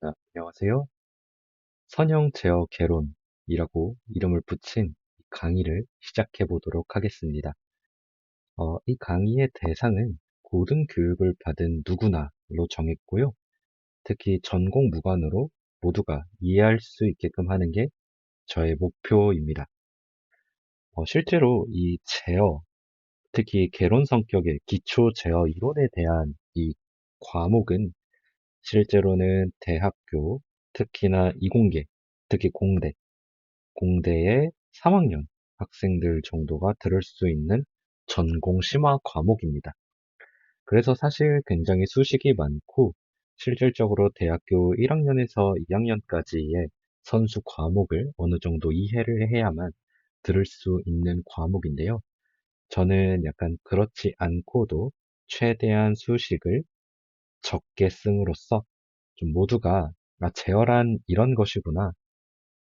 안녕하세요. 선형 제어 개론이라고 이름을 붙인 강의를 시작해 보도록 하겠습니다. 이 강의의 대상은 고등교육을 받은 누구나로 정했고요. 특히 전공 무관으로 모두가 이해할 수 있게끔 하는 게 저의 목표입니다. 실제로 이 제어, 특히 개론 성격의 기초 제어 이론에 대한 이 과목은 실제로는 대학교, 특히나 이공계, 특히 공대의 3학년 학생들 정도가 들을 수 있는 전공 심화 과목입니다. 그래서 사실 굉장히 수식이 많고 실질적으로 대학교 1학년에서 2학년까지의 선수 과목을 어느 정도 이해를 해야만 들을 수 있는 과목인데요. 저는 약간 그렇지 않고도 최대한 수식을 적게 씀으로써 좀 모두가 제어란 이런 것이구나.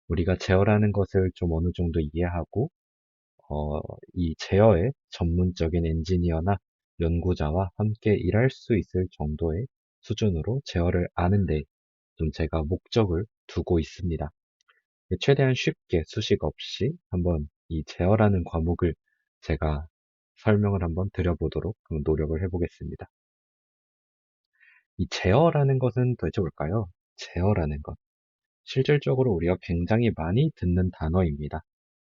우리가 제어라는 것을 좀 어느 정도 이해하고 이 제어의 전문적인 엔지니어나 연구자와 함께 일할 수 있을 정도의 수준으로 제어를 아는데 좀 제가 목적을 두고 있습니다. 최대한 쉽게 수식 없이 한번 이 제어라는 과목을 제가 설명을 한번 드려보도록 노력을 해보겠습니다. 이 제어라는 것은 도대체 뭘까요? 제어라는 것. 실질적으로 우리가 굉장히 많이 듣는 단어입니다.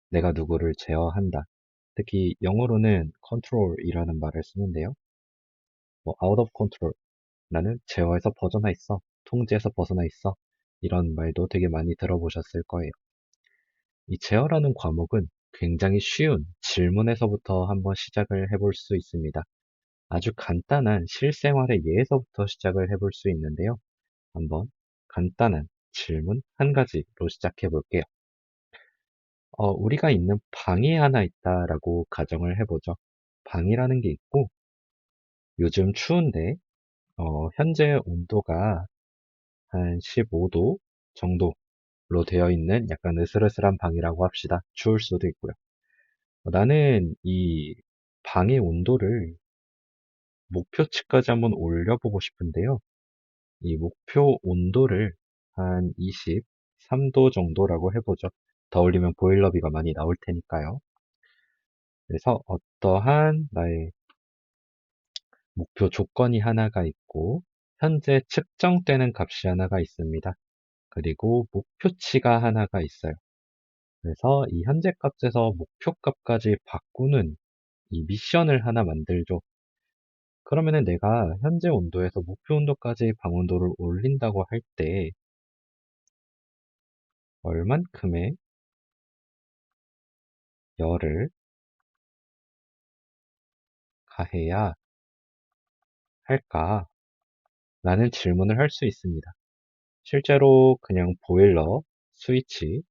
내가 누구를 제어한다. 특히 영어로는 control이라는 말을 쓰는데요. out of control. 나는 제어에서 벗어나 있어. 통제에서 벗어나 있어. 이런 말도 되게 많이 들어보셨을 거예요. 이 제어라는 과목은 굉장히 쉬운 질문에서부터 한번 시작을 해볼 수 있습니다. 아주 간단한 실생활의 예에서부터 시작을 해볼 수 있는데요. 한번 간단한 질문 한 가지로 시작해 볼게요. 우리가 있는 방이 하나 있다라고 가정을 해보죠. 방이라는 게 있고, 요즘 추운데, 현재 온도가 한 15도 정도로 되어 있는 약간 으슬으슬한 방이라고 합시다. 추울 수도 있고요. 나는 이 방의 온도를 목표치까지 한번 올려보고 싶은데요. 이 목표 온도를 한 23도 정도라고 해보죠. 더 올리면 보일러비가 많이 나올 테니까요. 그래서 어떠한 나의 목표 조건이 하나가 있고, 현재 측정되는 값이 하나가 있습니다. 그리고 목표치가 하나가 있어요. 그래서 이 현재 값에서 목표 값까지 바꾸는 이 미션을 하나 만들죠. 그러면은 내가 현재 온도에서 목표 온도까지 방온도를 올린다고 할 때, 얼만큼의 열을 가해야 할까? 라는 질문을 할 수 있습니다. 실제로 그냥 보일러, 스위치,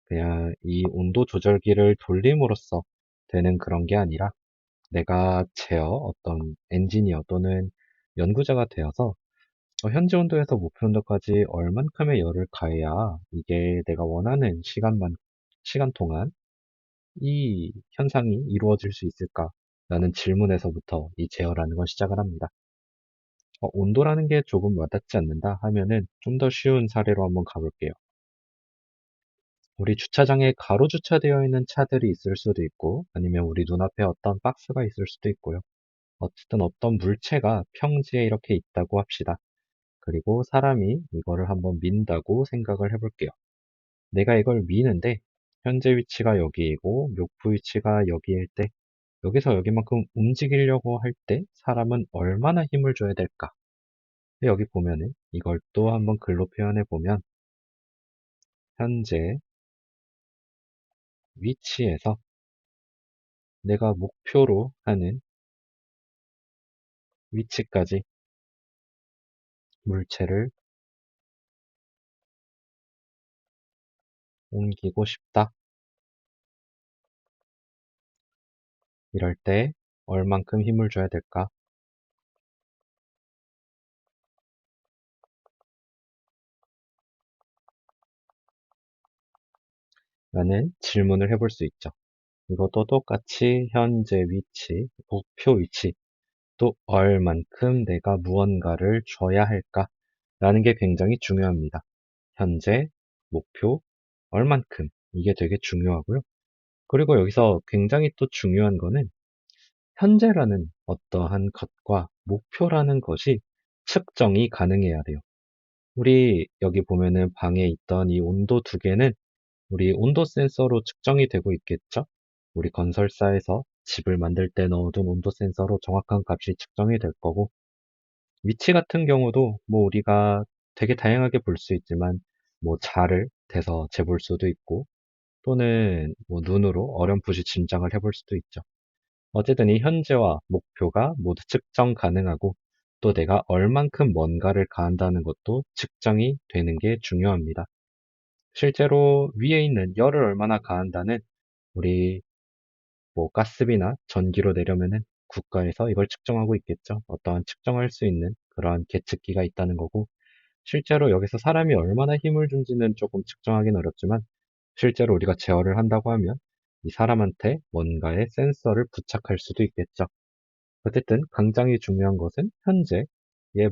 그냥 이 온도 조절기를 돌림으로써 되는 그런 게 아니라 내가 제어 어떤 엔지니어 또는 연구자가 되어서 현재 온도에서 목표 온도까지 얼만큼의 열을 가해야 이게 내가 원하는 시간 동안 이 현상이 이루어질 수 있을까라는 질문에서부터 이 제어라는 건 시작을 합니다. 온도라는 게 조금 와닿지 않는다 하면은 좀 더 쉬운 사례로 한번 가볼게요. 우리 주차장에 가로 주차되어 있는 차들이 있을 수도 있고, 아니면 우리 눈앞에 어떤 박스가 있을 수도 있고요. 어쨌든 어떤 물체가 평지에 이렇게 있다고 합시다. 그리고 사람이 이거를 한번 민다고 생각을 해볼게요. 내가 이걸 미는데, 현재 위치가 여기이고, 목표 위치가 여기일 때, 여기서 여기만큼 움직이려고 할 때, 사람은 얼마나 힘을 줘야 될까? 여기 보면은, 이걸 또 한번 글로 표현해 보면, 현재 위치에서 내가 목표로 하는 위치까지 물체를 옮기고 싶다. 이럴 때 얼만큼 힘을 줘야 될까? 라는 질문을 해볼 수 있죠. 이것도 똑같이 현재 위치, 목표 위치, 또 얼만큼 내가 무언가를 줘야 할까? 라는 게 굉장히 중요합니다. 현재, 목표, 얼만큼. 이게 되게 중요하고요. 그리고 여기서 굉장히 또 중요한 거는 현재라는 어떠한 것과 목표라는 것이 측정이 가능해야 돼요. 우리 여기 보면은 방에 있던 이 온도 두 개는 우리 온도 센서로 측정이 되고 있겠죠? 우리 건설사에서 집을 만들 때 넣어둔 온도 센서로 정확한 값이 측정이 될 거고, 위치 같은 경우도 뭐 우리가 되게 다양하게 볼 수 있지만, 뭐 자를 대서 재볼 수도 있고, 또는 뭐 눈으로 어렴풋이 짐작을 해볼 수도 있죠. 어쨌든 이 현재와 목표가 모두 측정 가능하고, 또 내가 얼만큼 뭔가를 가한다는 것도 측정이 되는 게 중요합니다. 실제로 위에 있는 열을 얼마나 가한다는 우리 뭐 가스비나 전기로 내려면은 국가에서 이걸 측정하고 있겠죠. 어떠한 측정할 수 있는 그러한 계측기가 있다는 거고, 실제로 여기서 사람이 얼마나 힘을 준지는 조금 측정하기는 어렵지만, 실제로 우리가 제어를 한다고 하면 이 사람한테 뭔가의 센서를 부착할 수도 있겠죠. 어쨌든 굉장히 중요한 것은 현재의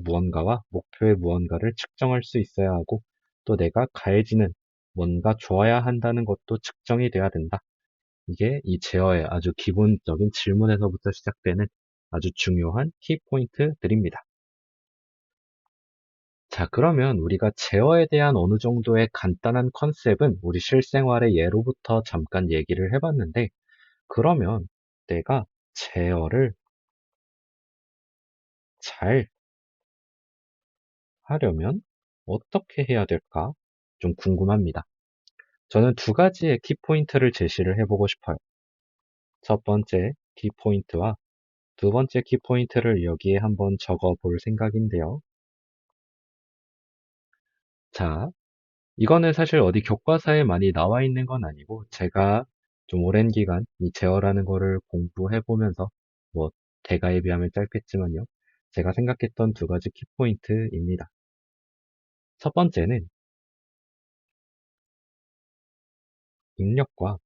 무언가와 목표의 무언가를 측정할 수 있어야 하고, 또 내가 가해지는 뭔가 좋아야 한다는 것도 측정이 돼야 된다. 이게 이 제어의 아주 기본적인 질문에서부터 시작되는 아주 중요한 키포인트들입니다. 자, 그러면 우리가 제어에 대한 어느 정도의 간단한 컨셉은 우리 실생활의 예로부터 잠깐 얘기를 해봤는데, 그러면 내가 제어를 잘 하려면 어떻게 해야 될까? 좀 궁금합니다. 저는 두 가지의 키포인트를 제시를 해보고 싶어요. 첫 번째 키포인트와 두 번째 키포인트를 여기에 한번 적어 볼 생각인데요. 자, 이거는 사실 어디 교과서에 많이 나와 있는 건 아니고, 제가 좀 오랜 기간 이 제어라는 거를 공부해 보면서, 뭐 대가에 비하면 짧겠지만요, 제가 생각했던 두 가지 키포인트입니다. 첫 번째는 입력과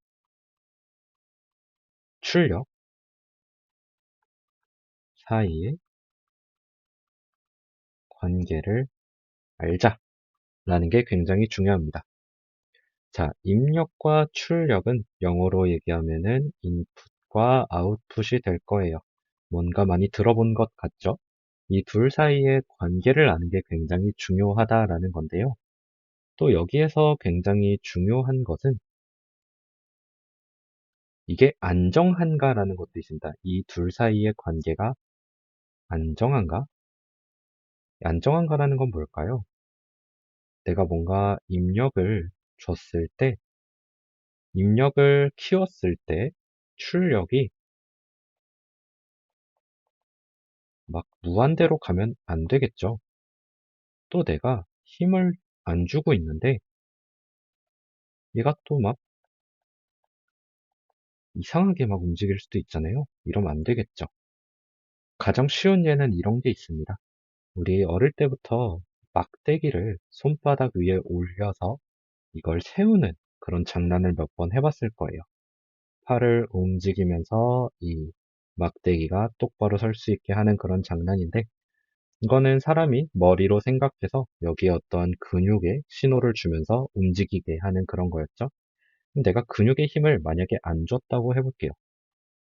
출력 사이의 관계를 알자라는 게 굉장히 중요합니다. 자, 입력과 출력은 영어로 얘기하면은 인풋과 아웃풋이 될 거예요. 뭔가 많이 들어본 것 같죠? 이 둘 사이의 관계를 아는 게 굉장히 중요하다라는 건데요. 또 여기에서 굉장히 중요한 것은 이게 안정한가라는 것도 있습니다. 이 둘 사이의 관계가 안정한가? 안정한가라는 건 뭘까요? 내가 뭔가 입력을 줬을 때, 입력을 키웠을 때 출력이 막 무한대로 가면 안 되겠죠. 또 내가 힘을 안 주고 있는데 얘가 또 막 이상하게 막 움직일 수도 있잖아요. 이러면 안 되겠죠. 가장 쉬운 예는 이런 게 있습니다. 우리 어릴 때부터 막대기를 손바닥 위에 올려서 이걸 세우는 그런 장난을 몇 번 해봤을 거예요. 팔을 움직이면서 이 막대기가 똑바로 설 수 있게 하는 그런 장난인데, 이거는 사람이 머리로 생각해서 여기에 어떤 근육에 신호를 주면서 움직이게 하는 그런 거였죠. 내가 근육의 힘을 만약에 안 줬다고 해볼게요.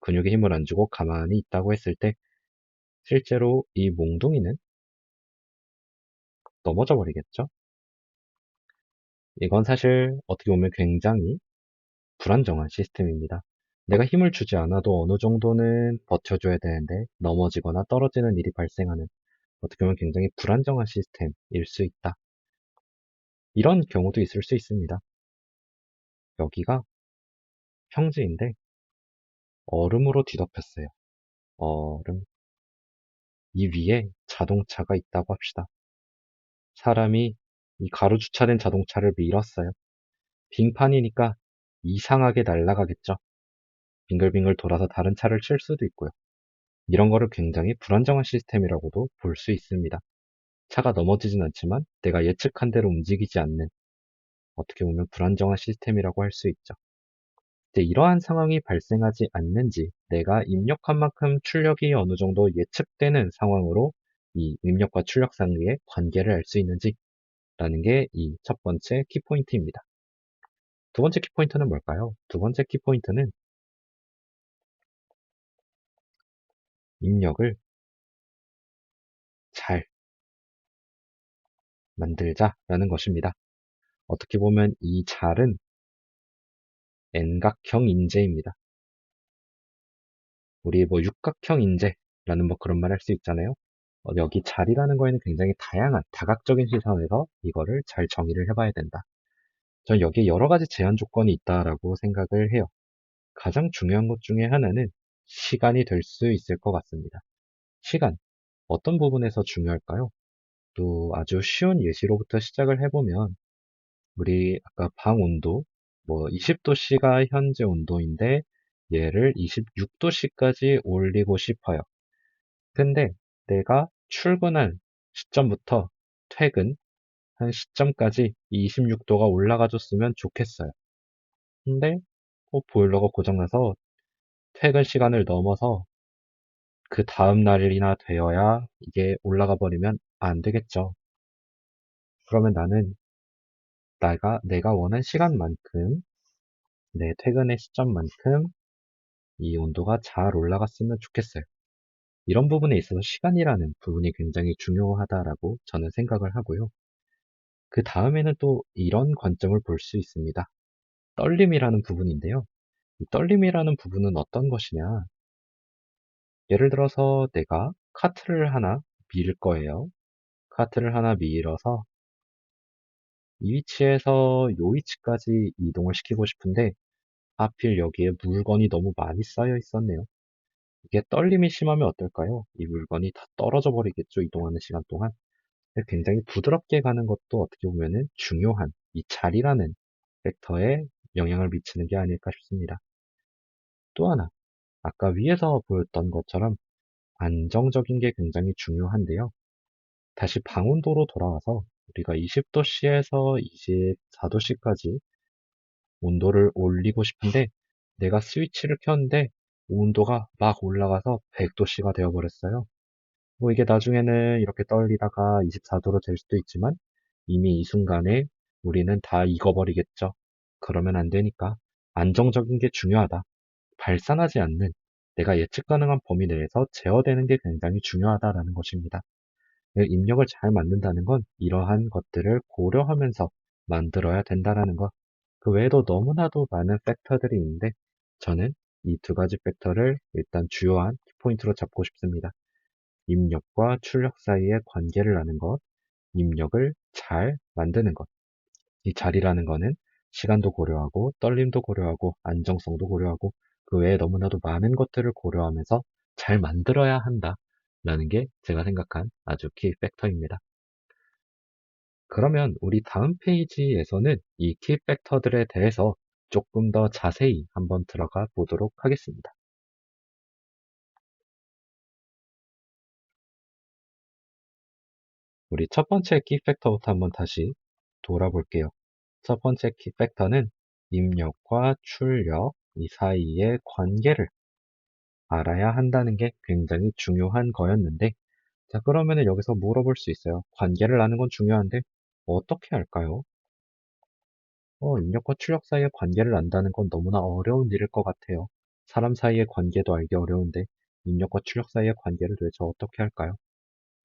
근육의 힘을 안 주고 가만히 있다고 했을 때 실제로 이 몽둥이는 넘어져 버리겠죠? 이건 사실 어떻게 보면 굉장히 불안정한 시스템입니다. 내가 힘을 주지 않아도 어느 정도는 버텨줘야 되는데 넘어지거나 떨어지는 일이 발생하는, 어떻게 보면 굉장히 불안정한 시스템일 수 있다. 이런 경우도 있을 수 있습니다. 여기가 평지인데 얼음으로 뒤덮였어요. 얼음. 이 위에 자동차가 있다고 합시다. 사람이 이 가로주차된 자동차를 밀었어요. 빙판이니까 이상하게 날아가겠죠. 빙글빙글 돌아서 다른 차를 칠 수도 있고요. 이런 거를 굉장히 불안정한 시스템이라고도 볼 수 있습니다. 차가 넘어지진 않지만 내가 예측한 대로 움직이지 않는, 어떻게 보면 불안정한 시스템이라고 할 수 있죠. 이제 이러한 상황이 발생하지 않는지, 내가 입력한 만큼 출력이 어느 정도 예측되는 상황으로 이 입력과 출력 사이의 관계를 알 수 있는지, 라는 게 이 첫 번째 키포인트입니다. 두 번째 키포인트는 뭘까요? 두 번째 키포인트는 입력을 잘 만들자라는 것입니다. 어떻게 보면 이 잘은 N각형 인재입니다. 우리 뭐 육각형 인재라는 뭐 그런 말 할 수 있잖아요. 여기 잘이라는 거에는 굉장히 다양한 다각적인 시선에서 이거를 잘 정의를 해봐야 된다. 저는 여기에 여러 가지 제한 조건이 있다라고 생각을 해요. 가장 중요한 것 중에 하나는 시간이 될 수 있을 것 같습니다. 시간, 어떤 부분에서 중요할까요? 또 아주 쉬운 예시로부터 시작을 해보면 우리 아까 방 온도 뭐 20도씨가 현재 온도인데 얘를 26도씨까지 올리고 싶어요. 근데 내가 출근한 시점부터 퇴근한 시점까지 26도가 올라가줬으면 좋겠어요. 근데 보일러가 고장나서 퇴근 시간을 넘어서 그 다음 날이나 되어야 이게 올라가 버리면 안 되겠죠. 그러면 나는 내가 원한 시간만큼 내 퇴근의 시점만큼 이 온도가 잘 올라갔으면 좋겠어요. 이런 부분에 있어서 시간이라는 부분이 굉장히 중요하다라고 저는 생각을 하고요. 그 다음에는 또 이런 관점을 볼 수 있습니다. 떨림이라는 부분인데요. 이 떨림이라는 부분은 어떤 것이냐? 예를 들어서 내가 카트를 하나 밀 거예요. 카트를 하나 밀어서 이 위치에서 이 위치까지 이동을 시키고 싶은데 하필 여기에 물건이 너무 많이 쌓여 있었네요. 이게 떨림이 심하면 어떨까요? 이 물건이 다 떨어져 버리겠죠, 이동하는 시간 동안. 굉장히 부드럽게 가는 것도 어떻게 보면은 중요한 이 자리라는 벡터에 영향을 미치는 게 아닐까 싶습니다. 또 하나, 아까 위에서 보였던 것처럼 안정적인 게 굉장히 중요한데요. 다시 방온도로 돌아와서 우리가 20도씨에서 24도씨까지 온도를 올리고 싶은데 내가 스위치를 켰는데 온도가 막 올라가서 100도씨가 되어버렸어요. 뭐 이게 나중에는 이렇게 떨리다가 24도로 될 수도 있지만 이미 이 순간에 우리는 다 익어버리겠죠. 그러면 안 되니까 안정적인 게 중요하다. 발산하지 않는 내가 예측 가능한 범위 내에서 제어되는 게 굉장히 중요하다라는 것입니다. 입력을 잘 만든다는 건 이러한 것들을 고려하면서 만들어야 된다라는 것. 그 외에도 너무나도 많은 팩터들이 있는데 저는 이 두 가지 팩터를 일단 주요한 키포인트로 잡고 싶습니다. 입력과 출력 사이의 관계를 아는 것, 입력을 잘 만드는 것. 이 잘이라는 거는 시간도 고려하고 떨림도 고려하고 안정성도 고려하고 그 외에 너무나도 많은 것들을 고려하면서 잘 만들어야 한다라는 게 제가 생각한 아주 키 팩터입니다. 그러면 우리 다음 페이지에서는 이 키 팩터들에 대해서 조금 더 자세히 한번 들어가 보도록 하겠습니다. 우리 첫 번째 키 팩터부터 한번 다시 돌아볼게요. 첫 번째 키 팩터는 입력과 출력 이 사이의 관계를 알아야 한다는 게 굉장히 중요한 거였는데, 자, 그러면은 여기서 물어볼 수 있어요. 관계를 아는 건 중요한데, 어떻게 할까요? 입력과 출력 사이의 관계를 안다는 건 너무나 어려운 일일 것 같아요. 사람 사이의 관계도 알기 어려운데, 입력과 출력 사이의 관계를 도대체 어떻게 할까요?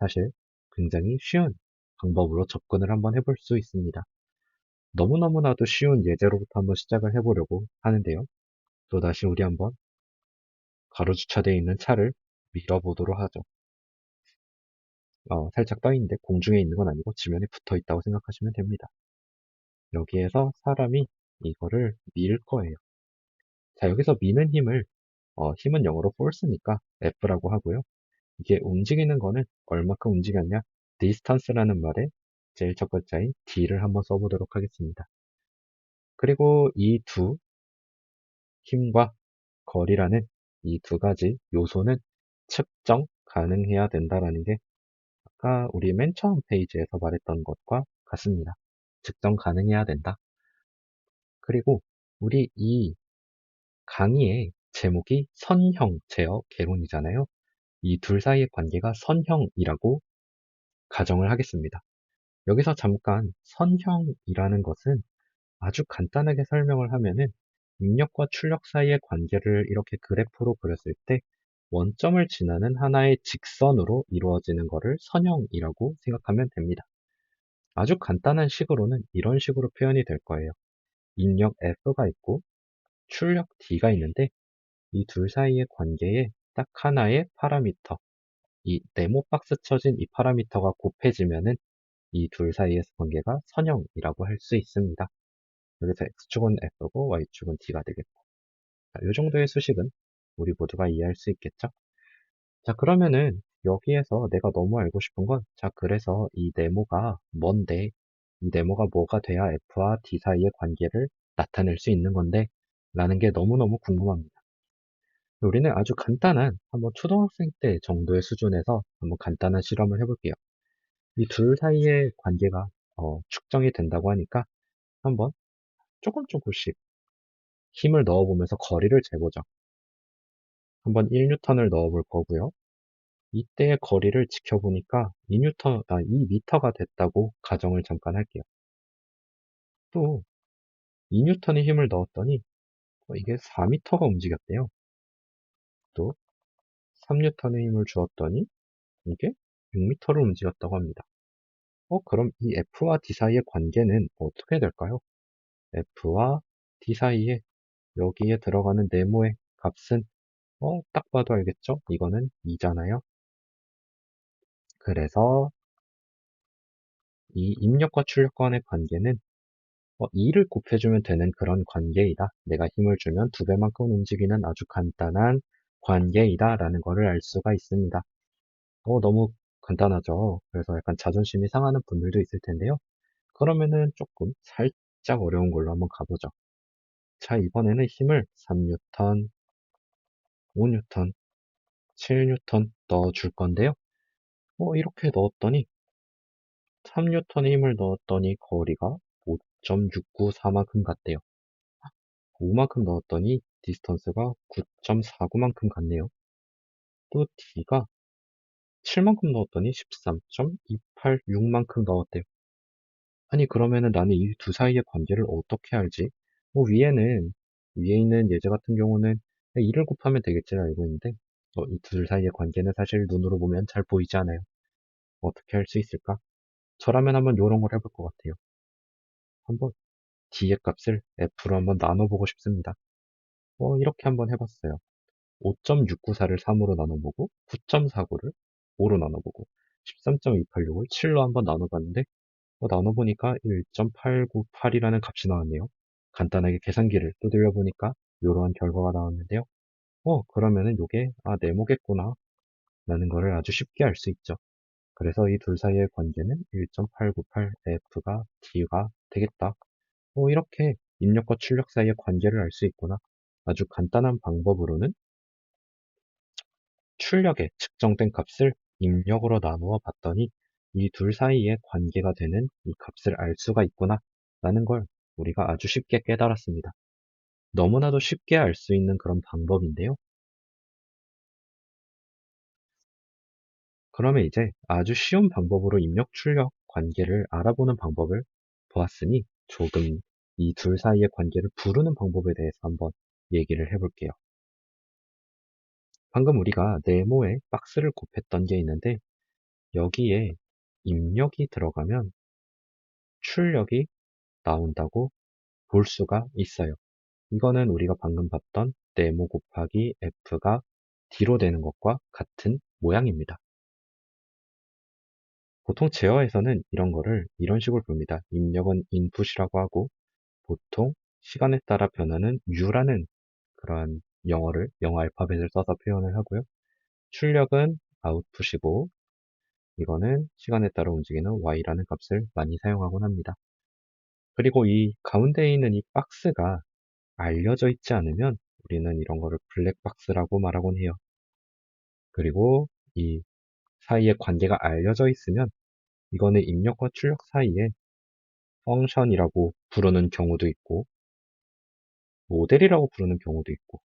사실 굉장히 쉬운 방법으로 접근을 한번 해볼 수 있습니다. 너무너무나도 쉬운 예제로부터 한번 시작을 해보려고 하는데요. 또다시 우리 한번 가로 주차되어 있는 차를 밀어보도록 하죠. 살짝 떠 있는데 공중에 있는 건 아니고 지면에 붙어 있다고 생각하시면 됩니다. 여기에서 사람이 이거를 밀 거예요. 자, 여기서 미는 힘은 영어로 force니까 F라고 하고요. 이게 움직이는 거는 얼마큼 움직였냐? distance라는 말에 제일 첫 글자인 D를 한번 써보도록 하겠습니다. 그리고 이 두 힘과 거리라는 이 두 가지 요소는 측정 가능해야 된다라는 게 아까 우리 맨 처음 페이지에서 말했던 것과 같습니다. 측정 가능해야 된다. 그리고 우리 이 강의의 제목이 선형 제어 개론이잖아요. 이 둘 사이의 관계가 선형이라고 가정을 하겠습니다. 여기서 잠깐 선형이라는 것은 아주 간단하게 설명을 하면은 입력과 출력 사이의 관계를 이렇게 그래프로 그렸을 때 원점을 지나는 하나의 직선으로 이루어지는 것을 선형이라고 생각하면 됩니다. 아주 간단한 식으로는 이런 식으로 표현이 될 거예요. 입력 F가 있고 출력 D가 있는데 이 둘 사이의 관계에 딱 하나의 파라미터, 이 네모 박스 쳐진 이 파라미터가 곱해지면은 이 둘 사이의 관계가 선형이라고 할 수 있습니다. 여기서 X축은 F고 Y축은 D가 되겠고. 자, 이 정도의 수식은 우리 모두가 이해할 수 있겠죠? 자, 그러면은 여기에서 내가 너무 알고 싶은 건, 자, 그래서 이 네모가 뭔데, 이 네모가 뭐가 돼야 F와 D 사이의 관계를 나타낼 수 있는 건데, 라는 게 너무너무 궁금합니다. 우리는 아주 간단한, 한번 초등학생 때 정도의 수준에서 한번 간단한 실험을 해볼게요. 이 둘 사이의 관계가 측정이 된다고 하니까 한번 조금씩 힘을 넣어보면서 거리를 재보죠. 한번 1N을 넣어볼 거고요. 이때의 거리를 지켜보니까 2미터가 됐다고 가정을 잠깐 할게요. 또 2N의 힘을 넣었더니 이게 4미터가 움직였대요. 또 3N의 힘을 주었더니 이게 6미터를 움직였다고 합니다. 그럼 이 F와 D 사이의 관계는 어떻게 될까요? F와 D 사이에 여기에 들어가는 네모의 값은 딱 봐도 알겠죠? 이거는 2잖아요. 그래서 이 입력과 출력 간의 관계는 2를 곱해주면 되는 그런 관계이다. 내가 힘을 주면 2배만큼 움직이는 아주 간단한 관계이다. 라는 것을 알 수가 있습니다. 너무 간단하죠? 그래서 약간 자존심이 상하는 분들도 있을 텐데요. 그러면은 조금 살짝 어려운 걸로 한번 가보죠. 자, 이번에는 힘을 3N, 5N, 7N 넣어줄 건데요. 이렇게 넣었더니 3N의 힘을 넣었더니 거리가 5.694만큼 갔대요. 5만큼 넣었더니 디스턴스가 9.49만큼 갔네요. 또 D가 7만큼 넣었더니 13.286만큼 넣었대요. 아니 그러면은 나는 이 두 사이의 관계를 어떻게 알지? 위에 있는 예제 같은 경우는 2를 곱하면 되겠지를 알고 있는데 이 둘 사이의 관계는 사실 눈으로 보면 잘 보이지 않아요. 어떻게 할 수 있을까? 저라면 한번 요런 걸 해볼 것 같아요. 한번 D의 값을 F로 한번 나눠보고 싶습니다. 이렇게 한번 해봤어요. 5.694를 3으로 나눠보고 9.49를 5로 나눠보고 13.286을 7로 한번 나눠봤는데 나눠보니까 1.898이라는 값이 나왔네요. 간단하게 계산기를 두들려보니까 이러한 결과가 나왔는데요. 그러면은 이게 네모겠구나 라는 거를 아주 쉽게 알 수 있죠. 그래서 이 둘 사이의 관계는 1.898F가 D가 되겠다. 이렇게 입력과 출력 사이의 관계를 알 수 있구나. 아주 간단한 방법으로는 출력에 측정된 값을 입력으로 나누어 봤더니 이 둘 사이의 관계가 되는 이 값을 알 수가 있구나 라는 걸 우리가 아주 쉽게 깨달았습니다. 너무나도 쉽게 알 수 있는 그런 방법인데요. 그러면 이제 아주 쉬운 방법으로 입력 출력 관계를 알아보는 방법을 보았으니 조금 이 둘 사이의 관계를 부르는 방법에 대해서 한번 얘기를 해볼게요. 방금 우리가 네모에 박스를 곱했던 게 있는데 여기에 입력이 들어가면 출력이 나온다고 볼 수가 있어요. 이거는 우리가 방금 봤던 네모 곱하기 F가 D로 되는 것과 같은 모양입니다. 보통 제어에서는 이런 거를 이런 식으로 봅니다. 입력은 인풋이라고 하고 보통 시간에 따라 변하는 U라는 그러한 영어 알파벳을 써서 표현을 하고요. 출력은 아웃풋이고 이거는 시간에 따라 움직이는 Y라는 값을 많이 사용하곤 합니다. 그리고 이 가운데에 있는 이 박스가 알려져 있지 않으면 우리는 이런 거를 블랙박스라고 말하곤 해요. 그리고 이 사이의 관계가 알려져 있으면 이거는 입력과 출력 사이에 펑션이라고 부르는 경우도 있고 모델이라고 부르는 경우도 있고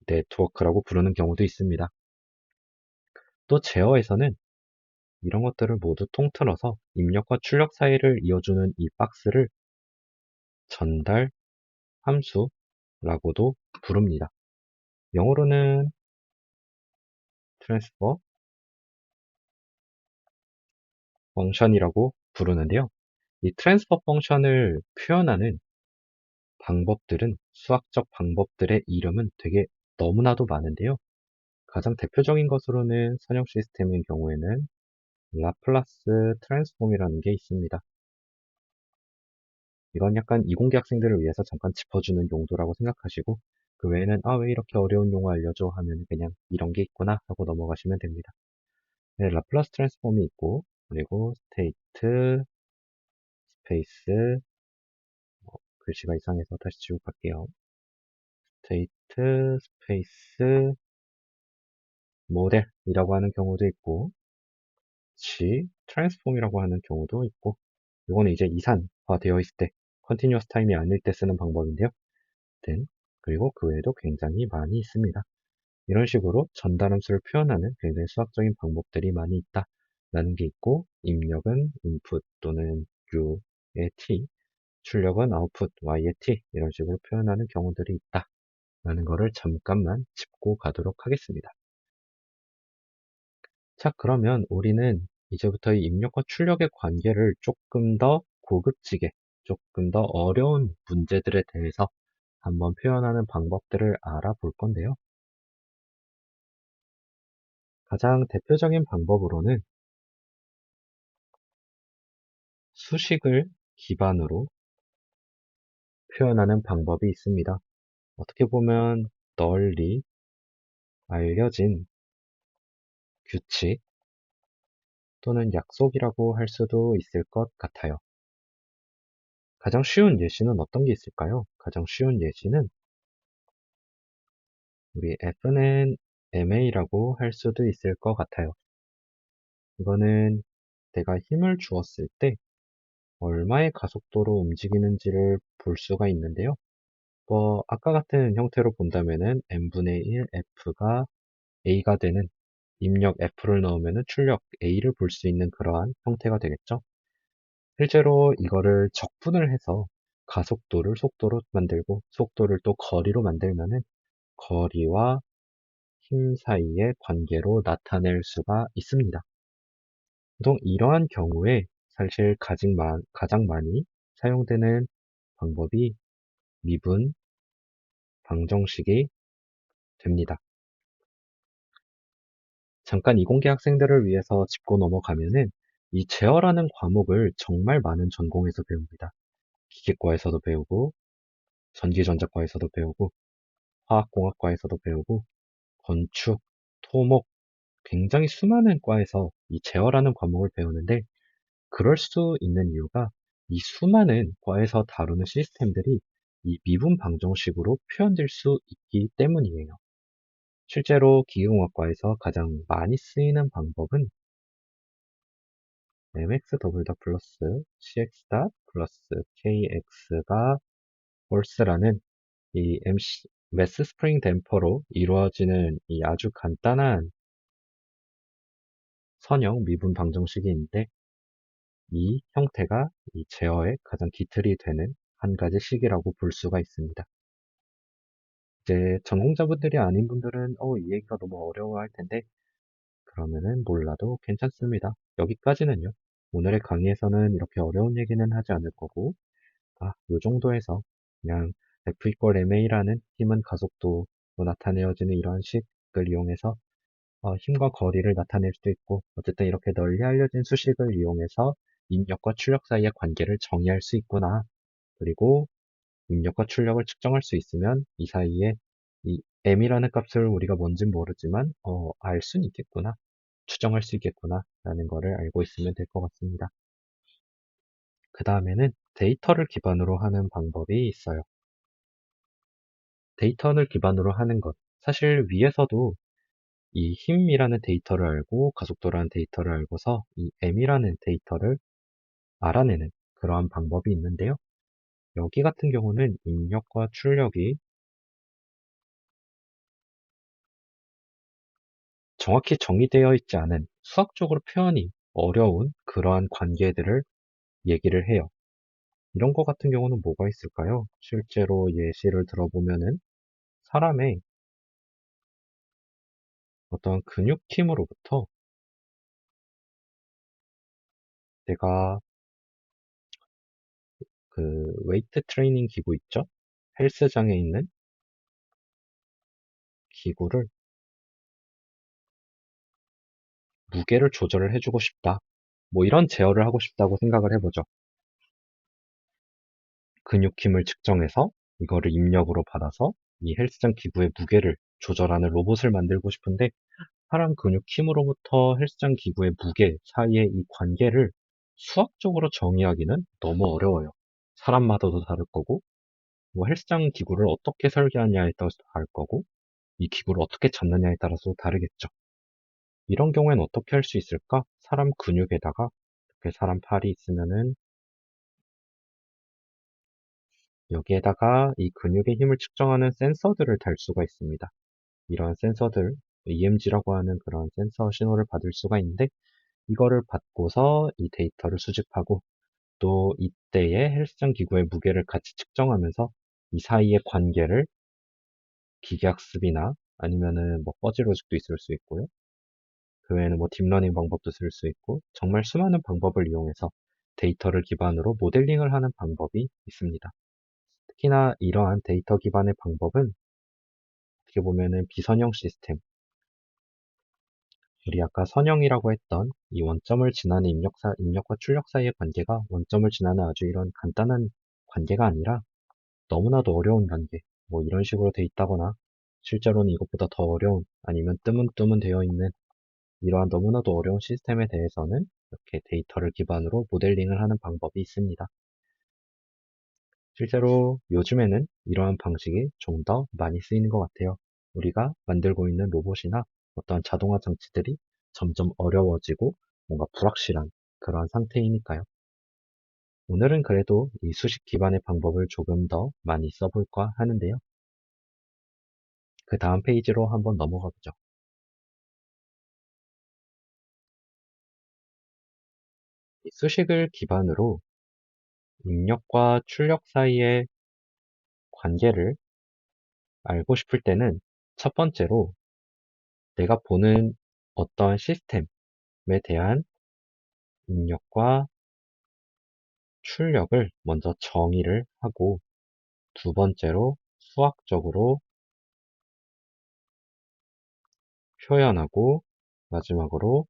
네트워크라고 부르는 경우도 있습니다. 또 제어에서는 이런 것들을 모두 통틀어서 입력과 출력 사이를 이어주는 이 박스를 전달 함수라고도 부릅니다. 영어로는 transfer function이라고 부르는데요. 이 transfer function을 표현하는 방법들은 수학적 방법들의 이름은 되게 너무나도 많은데요. 가장 대표적인 것으로는 선형 시스템의 경우에는 라플라스 트랜스폼이라는 게 있습니다. 이건 약간 이공계 학생들을 위해서 잠깐 짚어주는 용도라고 생각하시고 그 외에는 왜 이렇게 어려운 용어 알려줘 하면 그냥 이런 게 있구나 하고 넘어가시면 됩니다. 네, 라플라스 트랜스폼이 있고 그리고 스테이트, 스페이스, 글씨가 이상해서 다시 지우고 갈게요. 스테이트, 스페이스, 모델이라고 하는 경우도 있고 트랜스폼이라고 하는 경우도 있고 이거는 이제 이산화 되어 있을 때 컨티뉴어스 타임이 아닐 때 쓰는 방법인데요. 그리고 그 외에도 굉장히 많이 있습니다. 이런 식으로 전달함수를 표현하는 굉장히 수학적인 방법들이 많이 있다라는 게 있고 입력은 input 또는 u의 t, 출력은 output y의 t 이런 식으로 표현하는 경우들이 있다라는 거를 잠깐만 짚고 가도록 하겠습니다. 자, 그러면 우리는 이제부터 이 입력과 출력의 관계를 조금 더 고급지게, 조금 더 어려운 문제들에 대해서 한번 표현하는 방법들을 알아볼 건데요. 가장 대표적인 방법으로는 수식을 기반으로 표현하는 방법이 있습니다. 어떻게 보면 널리 알려진 규칙 또는 약속이라고 할 수도 있을 것 같아요. 가장 쉬운 예시는 어떤 게 있을까요? 가장 쉬운 예시는 우리 F는 ma라고 할 수도 있을 것 같아요. 이거는 내가 힘을 주었을 때 얼마의 가속도로 움직이는지를 볼 수가 있는데요. 아까 같은 형태로 본다면은 n분의 1 f가 a가 되는 입력 f를 넣으면 출력 a를 볼 수 있는 그러한 형태가 되겠죠. 실제로 이거를 적분을 해서 가속도를 속도로 만들고 속도를 또 거리로 만들면은 거리와 힘 사이의 관계로 나타낼 수가 있습니다. 보통 이러한 경우에 사실 가장 많이 사용되는 방법이 미분 방정식이 됩니다. 잠깐 이공계 학생들을 위해서 짚고 넘어가면은 이 제어라는 과목을 정말 많은 전공에서 배웁니다. 기계과에서도 배우고 전기전자과에서도 배우고 화학공학과에서도 배우고 건축, 토목 굉장히 수많은 과에서 이 제어라는 과목을 배우는데 그럴 수 있는 이유가 이 수많은 과에서 다루는 시스템들이 이 미분 방정식으로 표현될 수 있기 때문이에요. 실제로 기계공학과에서 가장 많이 쓰이는 방법은 mx 더블 다 플러스 cx 다 플러스 kx가 홀스라는 이 매스 스프링 댐퍼로 이루어지는 이 아주 간단한 선형 미분 방정식이 있는데 이 형태가 이 제어의 가장 기틀이 되는 한 가지 식이라고 볼 수가 있습니다. 이제 전공자분들이 아닌 분들은 이 얘기가 너무 어려워할 텐데 그러면은 몰라도 괜찮습니다. 여기까지는요. 오늘의 강의에서는 이렇게 어려운 얘기는 하지 않을 거고 요 정도에서 그냥 F 이퀄 ma라는 힘은 가속도로 나타내어지는 이러한 식을 이용해서 힘과 거리를 나타낼 수도 있고 어쨌든 이렇게 널리 알려진 수식을 이용해서 입력과 출력 사이의 관계를 정의할 수 있구나. 그리고 입력과 출력을 측정할 수 있으면 이 사이에 이 m이라는 값을 우리가 뭔진 모르지만 알 수는 있겠구나. 추정할 수 있겠구나 라는 거를 알고 있으면 될 것 같습니다. 그 다음에는 데이터를 기반으로 하는 방법이 있어요. 데이터를 기반으로 하는 것. 사실 위에서도 이 힘이라는 데이터를 알고 가속도라는 데이터를 알고서 이 m이라는 데이터를 알아내는 그러한 방법이 있는데요. 여기 같은 경우는 입력과 출력이 정확히 정의되어 있지 않은 수학적으로 표현이 어려운 그러한 관계들을 얘기를 해요. 이런 거 같은 경우는 뭐가 있을까요? 실제로 예시를 들어보면은 사람의 어떤 근육 힘으로부터 내가 그 웨이트 트레이닝 기구 있죠? 헬스장에 있는 기구를 무게를 조절을 해주고 싶다. 뭐 이런 제어를 하고 싶다고 생각을 해보죠. 근육 힘을 측정해서 이거를 입력으로 받아서 이 헬스장 기구의 무게를 조절하는 로봇을 만들고 싶은데 사람 근육 힘으로부터 헬스장 기구의 무게 사이의 이 관계를 수학적으로 정의하기는 너무 어려워요. 사람마다도 다를 거고, 뭐 헬스장 기구를 어떻게 설계하냐에 따라서 다를 거고, 이 기구를 어떻게 잡느냐에 따라서 다르겠죠. 이런 경우엔 어떻게 할 수 있을까? 사람 근육에다가 이렇게 사람 팔이 있으면은 여기에다가 이 근육의 힘을 측정하는 센서들을 달 수가 있습니다. 이런 센서들, EMG라고 하는 그런 센서 신호를 받을 수가 있는데 이거를 받고서 이 데이터를 수집하고 또 이때의 헬스장 기구의 무게를 같이 측정하면서 이 사이의 관계를 기계학습이나 아니면은 뭐 퍼지 로직도 있을 수 있고요. 그 외에는 뭐 딥러닝 방법도 쓸 수 있고 정말 수많은 방법을 이용해서 데이터를 기반으로 모델링을 하는 방법이 있습니다. 특히나 이러한 데이터 기반의 방법은 어떻게 보면은 비선형 시스템, 우리 아까 선형이라고 했던 이 원점을 지나는 입력과 출력 사이의 관계가 원점을 지나는 아주 이런 간단한 관계가 아니라 너무나도 어려운 관계, 뭐 이런 식으로 돼 있다거나 실제로는 이것보다 더 어려운 아니면 뜨문뜨문 되어 있는 이러한 너무나도 어려운 시스템에 대해서는 이렇게 데이터를 기반으로 모델링을 하는 방법이 있습니다. 실제로 요즘에는 이러한 방식이 좀 더 많이 쓰이는 것 같아요. 우리가 만들고 있는 로봇이나 어떤 자동화 장치들이 점점 어려워지고 뭔가 불확실한 그러한 상태이니까요. 오늘은 그래도 이 수식 기반의 방법을 조금 더 많이 써볼까 하는데요. 그 다음 페이지로 한번 넘어가 보죠. 이 수식을 기반으로 입력과 출력 사이의 관계를 알고 싶을 때는 첫 번째로 내가 보는 어떤 시스템에 대한 입력과 출력을 먼저 정의를 하고 두 번째로 수학적으로 표현하고 마지막으로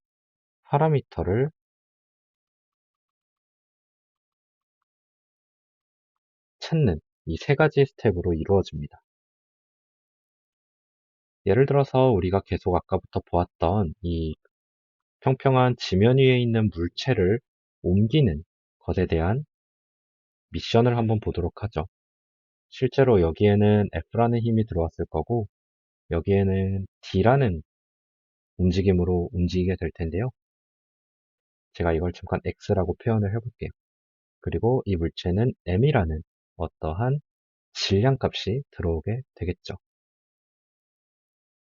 파라미터를 찾는 이 세 가지 스텝으로 이루어집니다. 예를 들어서 우리가 계속 아까부터 보았던 이 평평한 지면 위에 있는 물체를 옮기는 것에 대한 미션을 한번 보도록 하죠. 실제로 여기에는 F라는 힘이 들어왔을 거고 여기에는 D라는 움직임으로 움직이게 될 텐데요. 제가 이걸 잠깐 X라고 표현을 해볼게요. 그리고 이 물체는 M이라는 어떠한 질량값이 들어오게 되겠죠.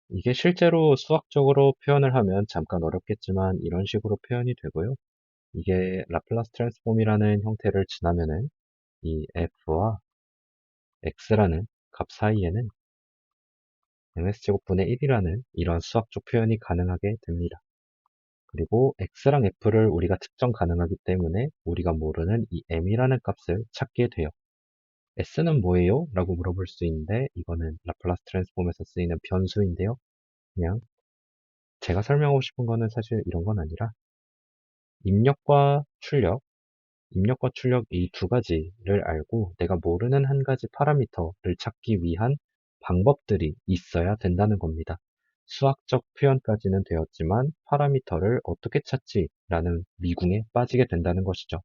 이게 실제로 수학적으로 표현을 하면 잠깐 어렵겠지만 이런 식으로 표현이 되고요. 이게 라플라스 트랜스폼이라는 형태를 지나면은 이 F와 X라는 값 사이에는 MS제곱분의 1이라는 이런 수학적 표현이 가능하게 됩니다. 그리고 X랑 F를 우리가 측정 가능하기 때문에 우리가 모르는 이 M이라는 값을 찾게 돼요. S는 뭐예요? 라고 물어볼 수 있는데 이거는 라플라스 트랜스폼에서 쓰이는 변수인데요. 그냥 제가 설명하고 싶은 거는 사실 이런 건 아니라 입력과 출력, 입력과 출력 이 두 가지를 알고 내가 모르는 한 가지 파라미터를 찾기 위한 방법들이 있어야 된다는 겁니다. 수학적 표현까지는 되었지만 파라미터를 어떻게 찾지라는 미궁에 빠지게 된다는 것이죠.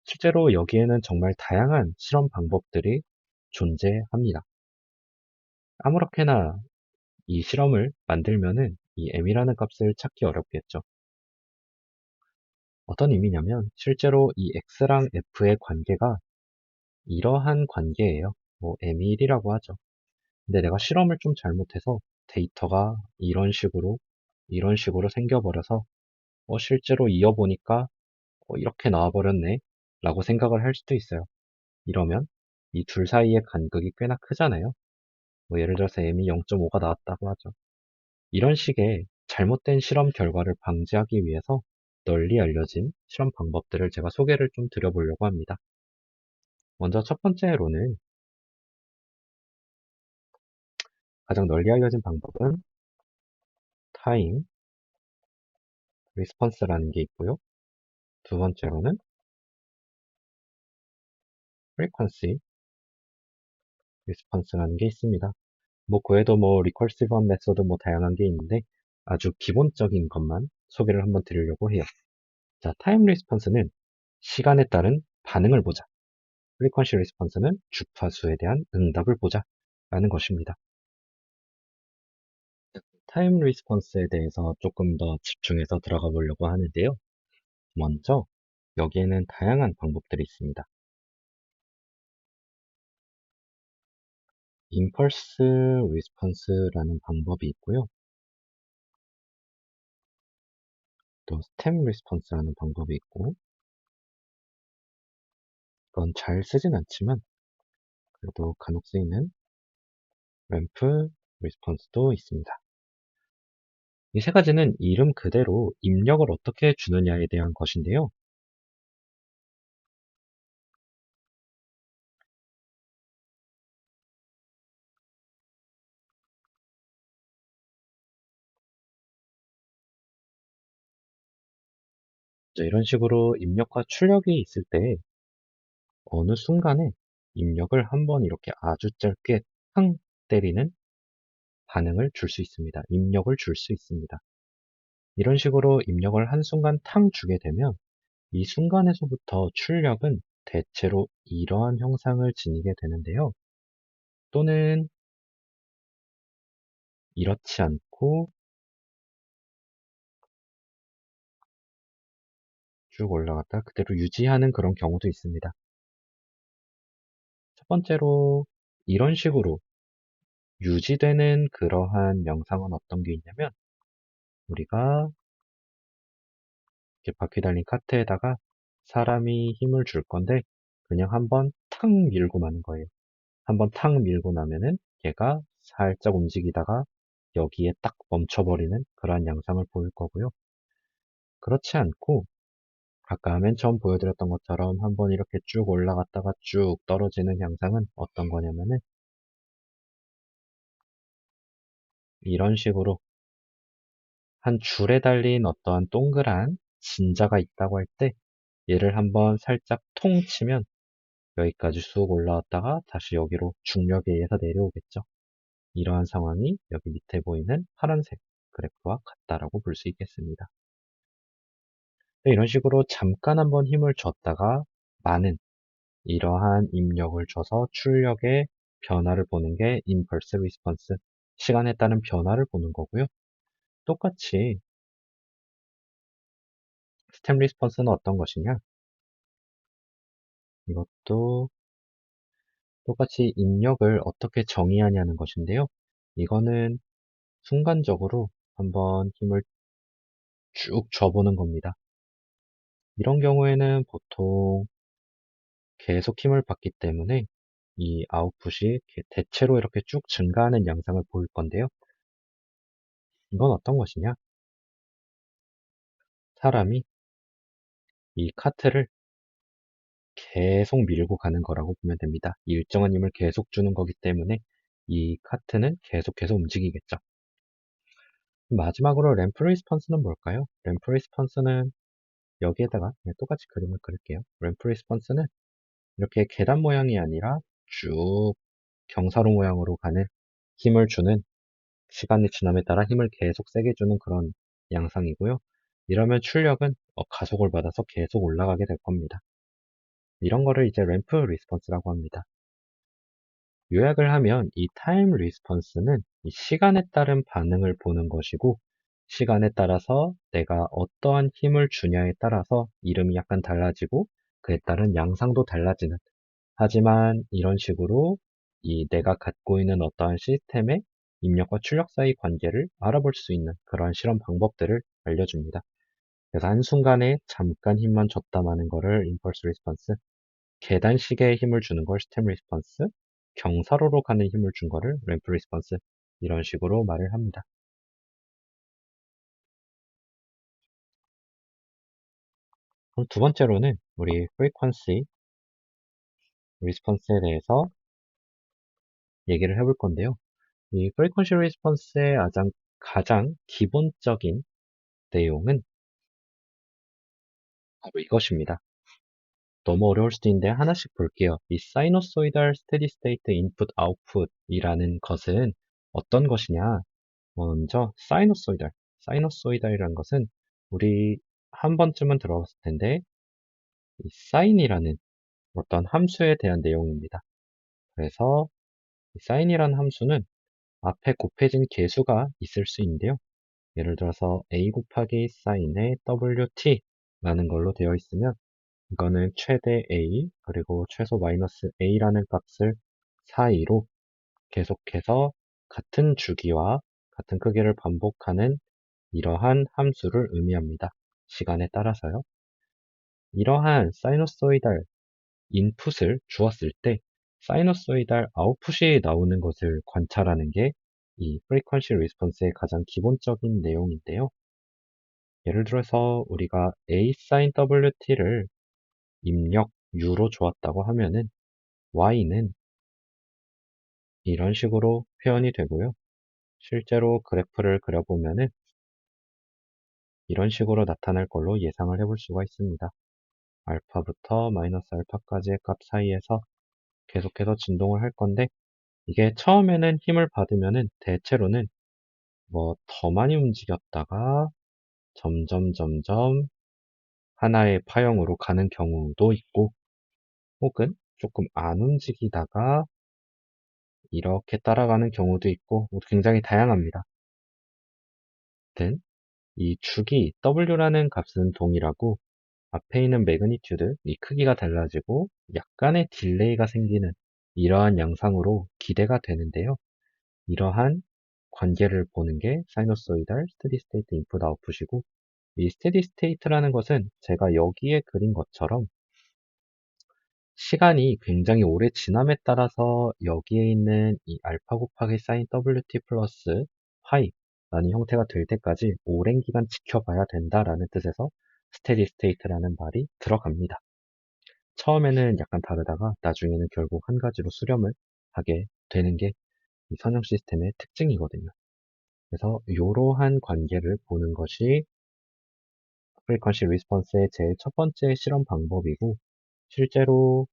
실제로 여기에는 정말 다양한 실험 방법들이 존재합니다. 아무렇게나 이 실험을 만들면은 이 m이라는 값을 찾기 어렵겠죠. 어떤 의미냐면 실제로 이 x랑 f의 관계가 이러한 관계예요. 뭐 m이 1이라고 하죠. 근데 내가 실험을 좀 잘못해서 데이터가 이런 식으로 생겨버려서 실제로 이어보니까 이렇게 나와버렸네 라고 생각을 할 수도 있어요. 이러면 이 둘 사이의 간극이 꽤나 크잖아요. 뭐 예를 들어서 m이 0.5가 나왔다고 하죠. 이런 식의 잘못된 실험 결과를 방지하기 위해서 널리 알려진 실험 방법들을 제가 소개를 좀 드려보려고 합니다. 먼저 첫 번째로는 가장 널리 알려진 방법은 타임 리스폰스라는 게 있고요. 두 번째로는 frequency response라는 게 있습니다. 뭐 그 외에도 뭐 리커시브한 메소드 뭐 다양한 게 있는데 아주 기본적인 것만 소개를 한번 드리려고 해요. 자, 타임 리스폰스는 시간에 따른 반응을 보자. 프리퀀시 리스폰스는 주파수에 대한 응답을 보자 라는 것입니다. 타임 리스폰스에 대해서 조금 더 집중해서 들어가 보려고 하는데요. 먼저 여기에는 다양한 방법들이 있습니다. 임펄스 리스폰스라는 방법이 있고요. 또 스템 리스폰스라는 방법이 있고, 이건 잘 쓰진 않지만 그래도 간혹 쓰이는 램프 리스폰스도 있습니다. 이 세 가지는 이름 그대로 입력을 어떻게 주느냐에 대한 것인데요. 이런 식으로 입력과 출력이 있을 때 어느 순간에 입력을 한번 이렇게 아주 짧게 탕 때리는 반응을 줄 수 있습니다. 입력을 줄 수 있습니다. 이런 식으로 입력을 한순간 탕 주게 되면 이 순간에서부터 출력은 대체로 이러한 형상을 지니게 되는데요. 또는 이렇지 않고 쭉 올라갔다 그대로 유지하는 그런 경우도 있습니다. 첫 번째로 이런 식으로 유지되는 그러한 명상은 어떤 게 있냐면 우리가 이렇게 바퀴 달린 카트에다가 사람이 힘을 줄 건데 그냥 한번 탁 밀고 마는 거예요. 한번 탁 밀고 나면은 얘가 살짝 움직이다가 여기에 딱 멈춰버리는 그러한 양상을 보일 거고요. 그렇지 않고 아까 맨 처음 보여드렸던 것처럼 한번 이렇게 쭉 올라갔다가 쭉 떨어지는 양상은 어떤 거냐면은 이런 식으로 한 줄에 달린 어떠한 동그란 진자가 있다고 할 때 얘를 한번 살짝 통 치면 여기까지 쑥 올라왔다가 다시 여기로 중력에 의해서 내려오겠죠. 이러한 상황이 여기 밑에 보이는 파란색 그래프와 같다라고 볼 수 있겠습니다. 이런 식으로 잠깐 한번 힘을 줬다가 많은 이러한 입력을 줘서 출력의 변화를 보는 게 impulse response, 시간에 따른 변화를 보는 거고요. 똑같이 스템 리스폰스는 어떤 것이냐? 이것도 똑같이 입력을 어떻게 정의하냐는 것인데요. 이거는 순간적으로 한번 힘을 쭉 줘보는 겁니다. 이런 경우에는 보통 계속 힘을 받기 때문에 이 아웃풋이 대체로 이렇게 쭉 증가하는 양상을 보일 건데요. 이건 어떤 것이냐? 사람이 이 카트를 계속 밀고 가는 거라고 보면 됩니다. 이 일정한 힘을 계속 주는 거기 때문에 이 카트는 계속해서 움직이겠죠. 마지막으로 램프 리스폰스는 뭘까요? 램프 리스폰스는 여기에다가 그냥 똑같이 그림을 그릴게요. 램프 리스폰스는 이렇게 계단 모양이 아니라 쭉 경사로 모양으로 가는 힘을 주는 시간이 지남에 따라 힘을 계속 세게 주는 그런 양상이고요. 이러면 출력은 가속을 받아서 계속 올라가게 될 겁니다. 이런 거를 이제 램프 리스폰스라고 합니다. 요약을 하면 이 타임 리스폰스는 이 시간에 따른 반응을 보는 것이고 시간에 따라서 내가 어떠한 힘을 주냐에 따라서 이름이 약간 달라지고 그에 따른 양상도 달라지는 하지만 이런 식으로 이 내가 갖고 있는 어떠한 시스템의 입력과 출력 사이 관계를 알아볼 수 있는 그러한 실험 방법들을 알려줍니다. 그래서 한순간에 잠깐 힘만 줬다마는 거를 impulse response, 계단식의 힘을 주는 걸 스템 response, 경사로로 가는 힘을 준 거를 램프 response, 이런 식으로 말을 합니다. 그럼 두 번째로는 우리 frequency response에 대해서 얘기를 해볼 건데요. 이 frequency response의 가장 기본적인 내용은 바로 이것입니다. 너무 어려울 수도 있는데 하나씩 볼게요. 이 sinusoidal steady state input output이라는 것은 어떤 것이냐? 먼저 sinusoidal이라는 것은 우리 한 번쯤은 들어봤을 텐데 이 sine이라는 어떤 함수에 대한 내용입니다. 그래서 이 sine이라는 함수는 앞에 곱해진 계수가 있을 수 있는데요. 예를 들어서 a 곱하기 sin의 wt라는 걸로 되어 있으면 이거는 최대 a 그리고 최소 마이너스 a라는 값을 사이로 계속해서 같은 주기와 같은 크기를 반복하는 이러한 함수를 의미합니다. 시간에 따라서요. 이러한 사이너소이달 인풋을 주었을 때 사이너소이달 아웃풋이 나오는 것을 관찰하는 게 이 프리퀀시 리스폰스의 가장 기본적인 내용인데요. 예를 들어서 우리가 a sin wt를 입력 u로 주었다고 하면은 y는 이런 식으로 표현이 되고요. 실제로 그래프를 그려보면은 이런 식으로 나타날 걸로 예상을 해볼 수가 있습니다. 알파부터 마이너스 알파까지의 값 사이에서 계속해서 진동을 할 건데 이게 처음에는 힘을 받으면은 대체로는 뭐 더 많이 움직였다가 점점 하나의 파형으로 가는 경우도 있고 혹은 조금 안 움직이다가 이렇게 따라가는 경우도 있고 굉장히 다양합니다. 아무튼 이 주기 W라는 값은 동일하고 앞에 있는 매그니튜드, 이 크기가 달라지고 약간의 딜레이가 생기는 이러한 양상으로 기대가 되는데요. 이러한 관계를 보는 게 사이너소이달 스테디 스테이트 인풋 아웃풋이고 이 스테디 스테이트라는 것은 제가 여기에 그린 것처럼 시간이 굉장히 오래 지남에 따라서 여기에 있는 이 알파 곱하기 사인 WT 플러스 파이라는 형태가 될 때까지 오랜 기간 지켜봐야 된다라는 뜻에서 스테디 스테이트라는 말이 들어갑니다. 처음에는 약간 다르다가 나중에는 결국 한 가지로 수렴을 하게 되는 게 이 선형 시스템의 특징이거든요. 그래서 이러한 관계를 보는 것이 프리퀀시 리스폰스의 제일 첫 번째 실험 방법이고 실제로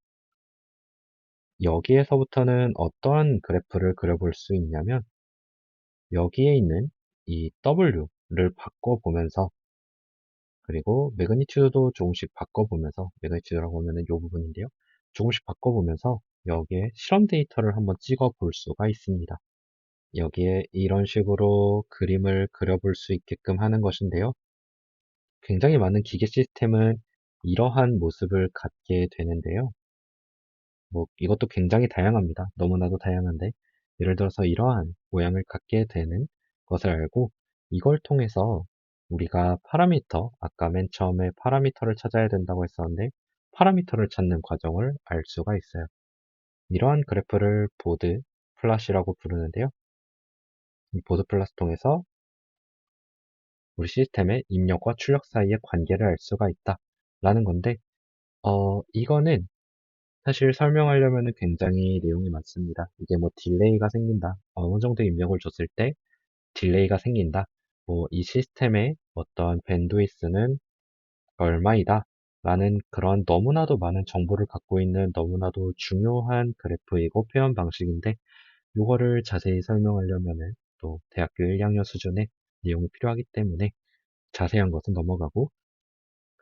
여기에서부터는 어떠한 그래프를 그려볼 수 있냐면 여기에 있는 이 W를 바꿔보면서 그리고 매그니튜드도 조금씩 바꿔보면서 매그니튜드라고 하면은 이 부분인데요. 조금씩 바꿔보면서 여기에 실험 데이터를 한번 찍어 볼 수가 있습니다. 여기에 이런 식으로 그림을 그려볼 수 있게끔 하는 것인데요. 굉장히 많은 기계 시스템은 이러한 모습을 갖게 되는데요. 뭐 이것도 굉장히 다양합니다. 너무나도 다양한데 예를 들어서 이러한 모양을 갖게 되는 것을 알고 이걸 통해서 우리가 파라미터, 아까 맨 처음에 파라미터를 찾아야 된다고 했었는데 파라미터를 찾는 과정을 알 수가 있어요. 이러한 그래프를 보드 플롯이라고 부르는데요. 이 보드 플롯을 통해서 우리 시스템의 입력과 출력 사이의 관계를 알 수가 있다라는 건데 이거는 사실 설명하려면 굉장히 내용이 많습니다. 이게 뭐 딜레이가 생긴다. 어느 정도 입력을 줬을 때 딜레이가 생긴다. 뭐 이 시스템의 어떤 밴드위스는 얼마이다. 라는 그런 너무나도 많은 정보를 갖고 있는 너무나도 중요한 그래프이고 표현 방식인데 이거를 자세히 설명하려면은 또 대학교 1학년 수준의 내용이 필요하기 때문에 자세한 것은 넘어가고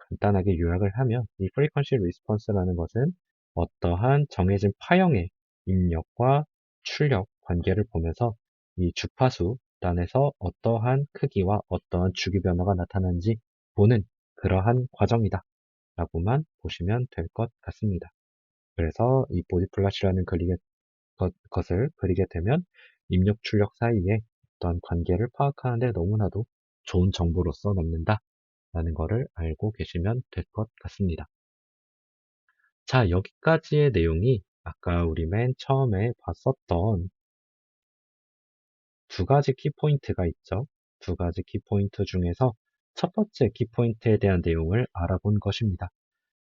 간단하게 요약을 하면 이 frequency response라는 것은 어떠한 정해진 파형의 입력과 출력 관계를 보면서 이 주파수 단에서 어떠한 크기와 어떠한 주기 변화가 나타나는지 보는 그러한 과정이다 라고만 보시면 될 것 같습니다. 그래서 이 보디 플랫이라는 것을 그리게 되면 입력 출력 사이에 어떠한 관계를 파악하는데 너무나도 좋은 정보로서 남는다 라는 거를 알고 계시면 될 것 같습니다. 자, 여기까지의 내용이 아까 우리 맨 처음에 봤었던 두 가지 키포인트가 있죠. 두 가지 키포인트 중에서 첫 번째 키포인트에 대한 내용을 알아본 것입니다.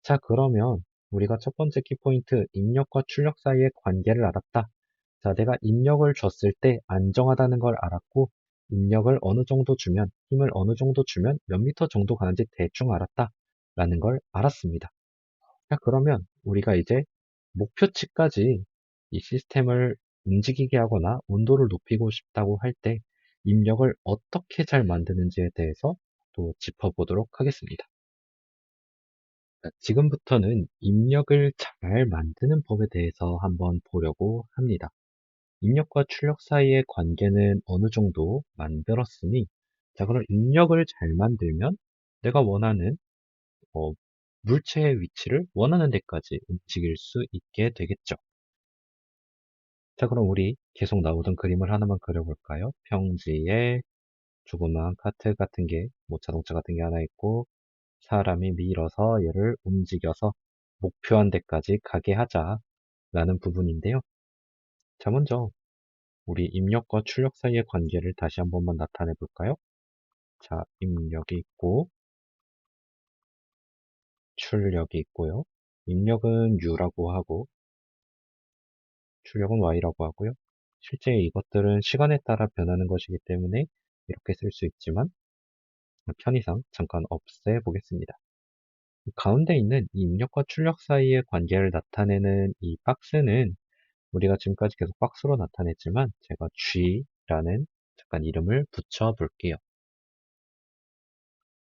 자, 그러면 우리가 첫 번째 키포인트, 입력과 출력 사이의 관계를 알았다. 자, 내가 입력을 줬을 때 안정하다는 걸 알았고, 입력을 어느 정도 주면, 힘을 어느 정도 주면 몇 미터 정도 가는지 대충 알았다. 라는 걸 알았습니다. 자, 그러면 우리가 이제 목표치까지 이 시스템을 움직이게 하거나 온도를 높이고 싶다고 할 때 입력을 어떻게 잘 만드는지에 대해서 또 짚어보도록 하겠습니다. 자, 지금부터는 입력을 잘 만드는 법에 대해서 한번 보려고 합니다. 입력과 출력 사이의 관계는 어느 정도 만들었으니, 자, 그럼 입력을 잘 만들면 내가 원하는 어, 물체의 위치를 원하는 데까지 움직일 수 있게 되겠죠. 자, 그럼 우리 계속 나오던 그림을 하나만 그려볼까요? 평지에 조그만 카트 같은 게, 뭐 자동차 같은 게 하나 있고, 사람이 밀어서 얘를 움직여서 목표한 데까지 가게 하자라는 부분인데요. 자, 먼저 우리 입력과 출력 사이의 관계를 다시 한 번만 나타내 볼까요? 자, 입력이 있고 출력이 있고요. 입력은 U라고 하고 출력은 Y라고 하고요. 실제 이것들은 시간에 따라 변하는 것이기 때문에 이렇게 쓸 수 있지만 편의상 잠깐 없애 보겠습니다. 가운데 있는 이 입력과 출력 사이의 관계를 나타내는 이 박스는 우리가 지금까지 계속 박스로 나타냈지만 제가 G라는 잠깐 이름을 붙여 볼게요.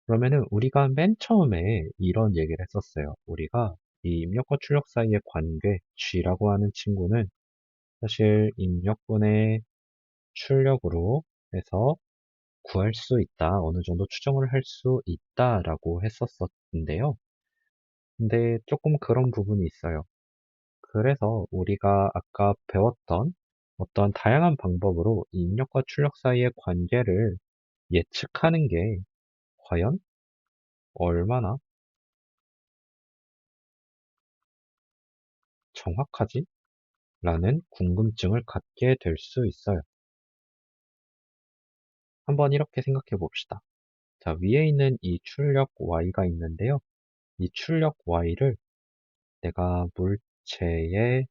그러면은 우리가 맨 처음에 이런 얘기를 했었어요. 우리가 이 입력과 출력 사이의 관계 G라고 하는 친구는 사실 입력분의 출력으로 해서 구할 수 있다. 어느 정도 추정을 할 수 있다라고 했었는데요. 근데 조금 그런 부분이 있어요. 그래서 우리가 아까 배웠던 어떤 다양한 방법으로 이 입력과 출력 사이의 관계를 예측하는 게 과연 얼마나 정확하지? 라는 궁금증을 갖게 될 수 있어요. 한번 이렇게 생각해 봅시다. 자, 위에 있는 이 출력 Y가 있는데요. 이 출력 Y를 내가 물체의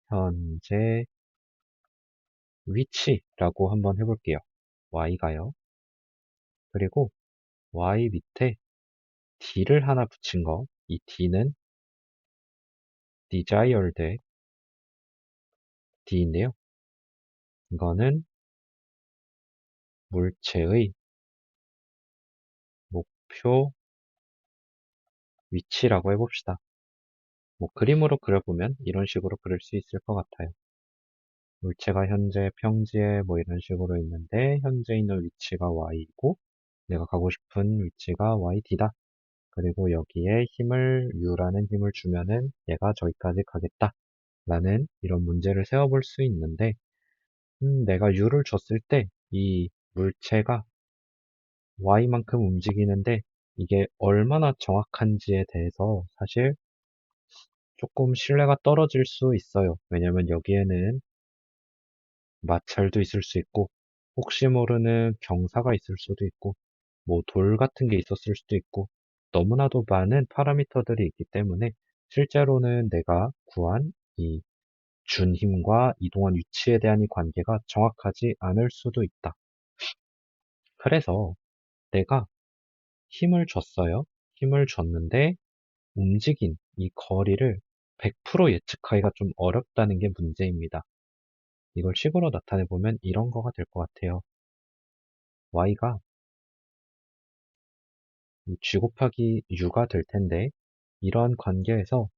현재 위치라고 한번 해볼게요. Y가요. 그리고 Y 밑에 D를 하나 붙인 거, 이 D는 desired D인데요. 이거는 물체의 목표 위치라고 해봅시다. 뭐 그림으로 그려보면 이런 식으로 그릴 수 있을 것 같아요. 물체가 현재 평지에 뭐 이런 식으로 있는데 현재 있는 위치가 Y이고 내가 가고 싶은 위치가 YD다. 그리고 여기에 힘을 U라는 힘을 주면은 얘가 저기까지 가겠다. 라는 이런 문제를 세워볼 수 있는데 내가 U를 줬을 때 이 물체가 Y만큼 움직이는데 이게 얼마나 정확한지에 대해서 사실 조금 신뢰가 떨어질 수 있어요. 왜냐면 여기에는 마찰도 있을 수 있고 혹시 모르는 경사가 있을 수도 있고 뭐 돌 같은 게 있었을 수도 있고 너무나도 많은 파라미터들이 있기 때문에 실제로는 내가 구한 이 준 힘과 이동한 위치에 대한 이 관계가 정확하지 않을 수도 있다. 그래서 내가 힘을 줬어요. 힘을 줬는데 움직인 이 거리를 100% 예측하기가 좀 어렵다는 게 문제입니다. 이걸 식으로 나타내보면 이런 거가 될 것 같아요. y가 g 곱하기 u가 될 텐데 이러한 관계에서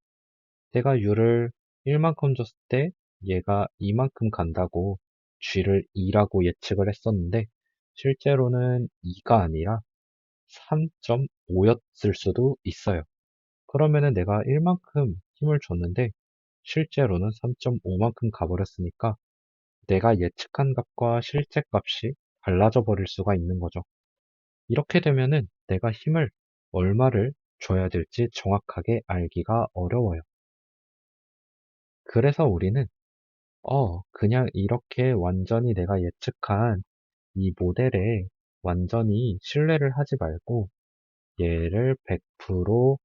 내가 u를 1만큼 줬을 때 얘가 2만큼 간다고 g를 2라고 예측을 했었는데 실제로는 2가 아니라 3.5였을 수도 있어요. 그러면은 내가 1만큼 힘을 줬는데 실제로는 3.5만큼 가버렸으니까 내가 예측한 값과 실제 값이 달라져 버릴 수가 있는 거죠. 이렇게 되면은 내가 힘을 얼마를 줘야 될지 정확하게 알기가 어려워요. 그래서 우리는 그냥 이렇게 완전히 내가 예측한 이 모델에 완전히 신뢰를 하지 말고 얘를 100%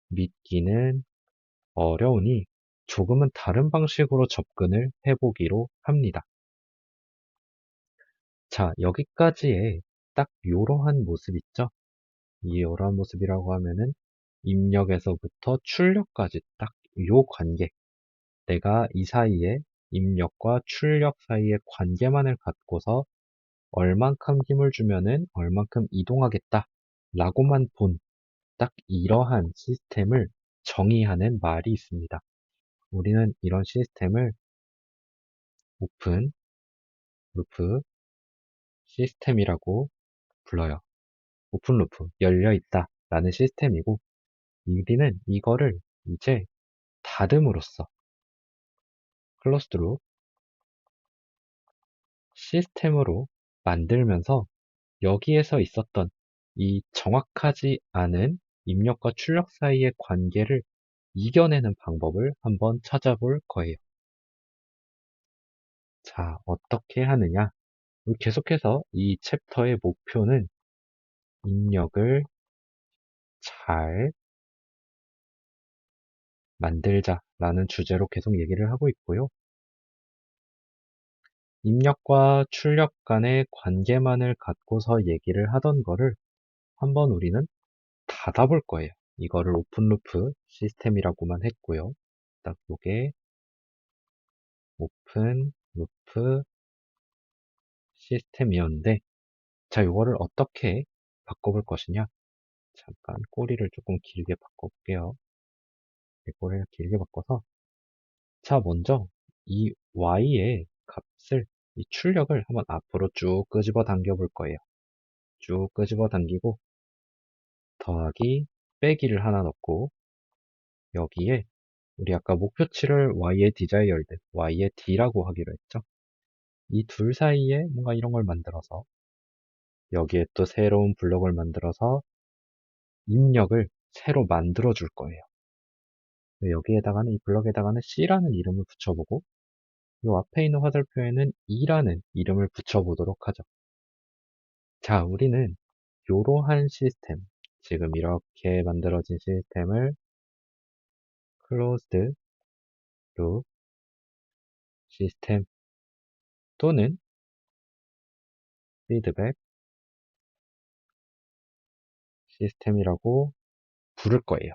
믿기는 어려우니 조금은 다른 방식으로 접근을 해보기로 합니다. 자, 여기까지의 딱 요러한 모습 있죠? 이 요러한 모습이라고 하면은 입력에서부터 출력까지 딱 요 관계. 내가 이 사이에 입력과 출력 사이의 관계만을 갖고서 얼만큼 힘을 주면은 얼만큼 이동하겠다 라고만 본 딱 이러한 시스템을 정의하는 말이 있습니다. 우리는 이런 시스템을 오픈 루프 시스템이라고 불러요. 오픈 루프, 열려있다 라는 시스템이고, 우리는 이거를 이제 닫음으로써 클로스드 루 시스템으로 만들면서 여기에서 있었던 이 정확하지 않은 입력과 출력 사이의 관계를 이겨내는 방법을 한번 찾아볼 거예요. 자, 어떻게 하느냐? 계속해서 이 챕터의 목표는 입력을 잘 만들자라는 주제로 계속 얘기를 하고 있고요. 입력과 출력 간의 관계만을 갖고서 얘기를 하던 거를 한번 우리는 닫아볼 거예요. 이거를 오픈루프 시스템이라고만 했고요. 딱 요게 오픈루프 시스템이었는데, 자, 요거를 어떻게 바꿔볼 것이냐? 잠깐 꼬리를 조금 길게 바꿔볼게요. 꼬리를 길게 바꿔서, 자, 먼저 이 y의 값을, 이 출력을 한번 앞으로 쭉 끄집어 당겨 볼 거예요. 쭉 끄집어 당기고 더하기 빼기를 하나 넣고, 여기에 우리 아까 목표치를 y의 desired, y의 d라고 하기로 했죠. 이 둘 사이에 뭔가 이런 걸 만들어서 여기에 또 새로운 블록을 만들어서 입력을 새로 만들어 줄 거예요. 여기에다가는, 이 블럭에다가는 C라는 이름을 붙여보고, 이 앞에 있는 화살표에는 E라는 이름을 붙여보도록 하죠. 자, 우리는 이러한 시스템, 지금 이렇게 만들어진 시스템을 closed loop 시스템 또는 feedback 시스템이라고 부를 거예요.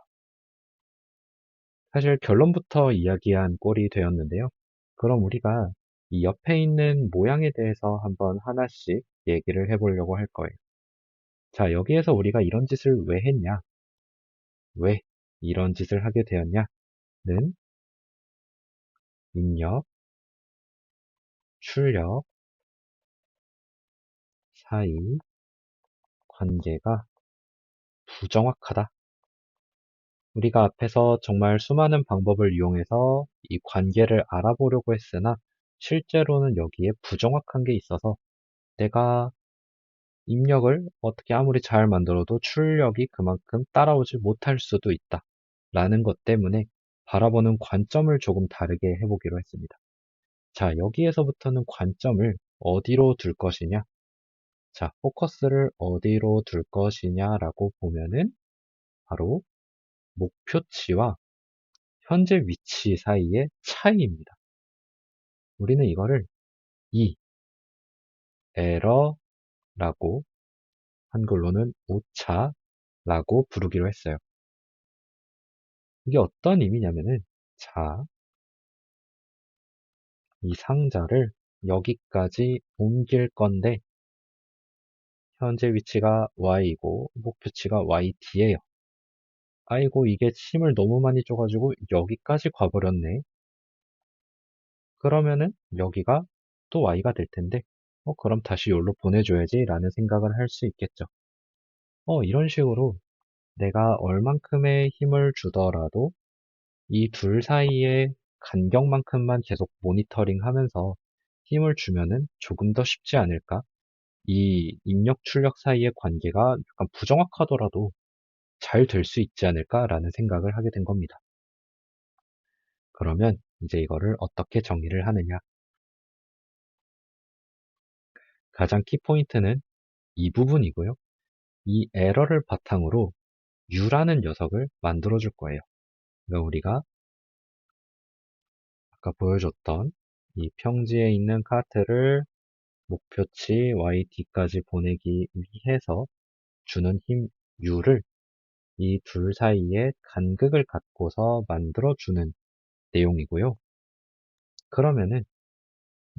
사실 결론부터 이야기한 꼴이 되었는데요. 그럼 우리가 이 옆에 있는 모양에 대해서 한번 하나씩 얘기를 해보려고 할 거예요. 자, 여기에서 우리가 이런 짓을 왜 했냐? 왜 이런 짓을 하게 되었냐는 입력, 출력 사이 관계가 부정확하다. 우리가 앞에서 정말 수많은 방법을 이용해서 이 관계를 알아보려고 했으나 실제로는 여기에 부정확한 게 있어서 내가 입력을 어떻게 아무리 잘 만들어도 출력이 그만큼 따라오지 못할 수도 있다. 라는 것 때문에 바라보는 관점을 조금 다르게 해보기로 했습니다. 자, 여기에서부터는 관점을 어디로 둘 것이냐? 자, 포커스를 어디로 둘 것이냐라고 보면은 바로 목표치와 현재 위치 사이의 차이입니다. 우리는 이거를 이 에러라고, 한글로는 오차라고 부르기로 했어요. 이게 어떤 의미냐면은, 자, 이 상자를 여기까지 옮길 건데 현재 위치가 y이고 목표치가 yd예요. 아이고, 이게 힘을 너무 많이 줘가지고 여기까지 가버렸네. 그러면은 여기가 또 y가 될 텐데, 그럼 다시 여기로 보내줘야지 라는 생각을 할 수 있겠죠. 이런 식으로 내가 얼만큼의 힘을 주더라도 이 둘 사이의 간격만큼만 계속 모니터링 하면서 힘을 주면은 조금 더 쉽지 않을까? 이 입력 출력 사이의 관계가 약간 부정확하더라도 잘 될 수 있지 않을까라는 생각을 하게 된 겁니다. 그러면 이제 이거를 어떻게 정의를 하느냐? 가장 키포인트는 이 부분이고요. 이 에러를 바탕으로 U라는 녀석을 만들어 줄 거예요. 그러니까 우리가 아까 보여줬던 이 평지에 있는 카트를 목표치 YD까지 보내기 위해서 주는 힘 U를 이 둘 사이에 간극을 갖고서 만들어주는 내용이고요. 그러면은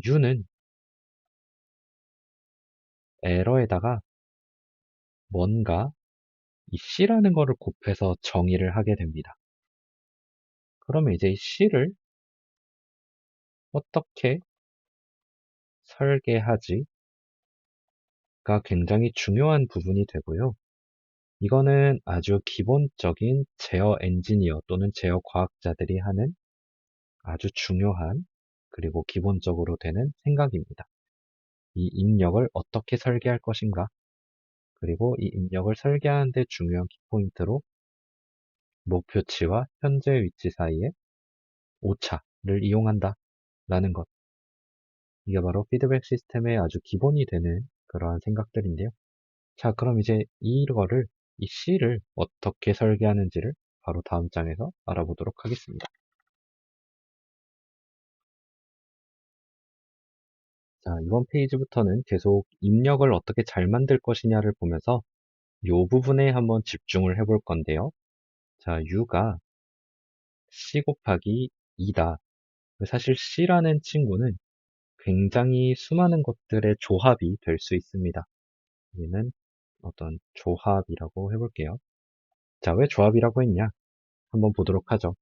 U는 에러에다가 뭔가 이 C라는 거를 곱해서 정의를 하게 됩니다. 그러면 이제 이 C를 어떻게 설계하지가 굉장히 중요한 부분이 되고요. 이거는 아주 기본적인 제어 엔지니어 또는 제어 과학자들이 하는 아주 중요한 그리고 기본적으로 되는 생각입니다. 이 입력을 어떻게 설계할 것인가, 그리고 이 입력을 설계하는 데 중요한 키포인트로 목표치와 현재 위치 사이에 오차를 이용한다 라는 것. 이게 바로 피드백 시스템의 아주 기본이 되는 그러한 생각들인데요. 자, 그럼 이제 이거를, 이 C를 어떻게 설계하는지를 바로 다음 장에서 알아보도록 하겠습니다. 자, 이번 페이지부터는 계속 입력을 어떻게 잘 만들 것이냐를 보면서 이 부분에 한번 집중을 해볼 건데요. 자, U가 C 곱하기 2다. 사실 C라는 친구는 굉장히 수많은 것들의 조합이 될 수 있습니다. 얘는 어떤 조합이라고 해볼게요. 자, 왜 조합이라고 했냐? 한번 보도록 하죠.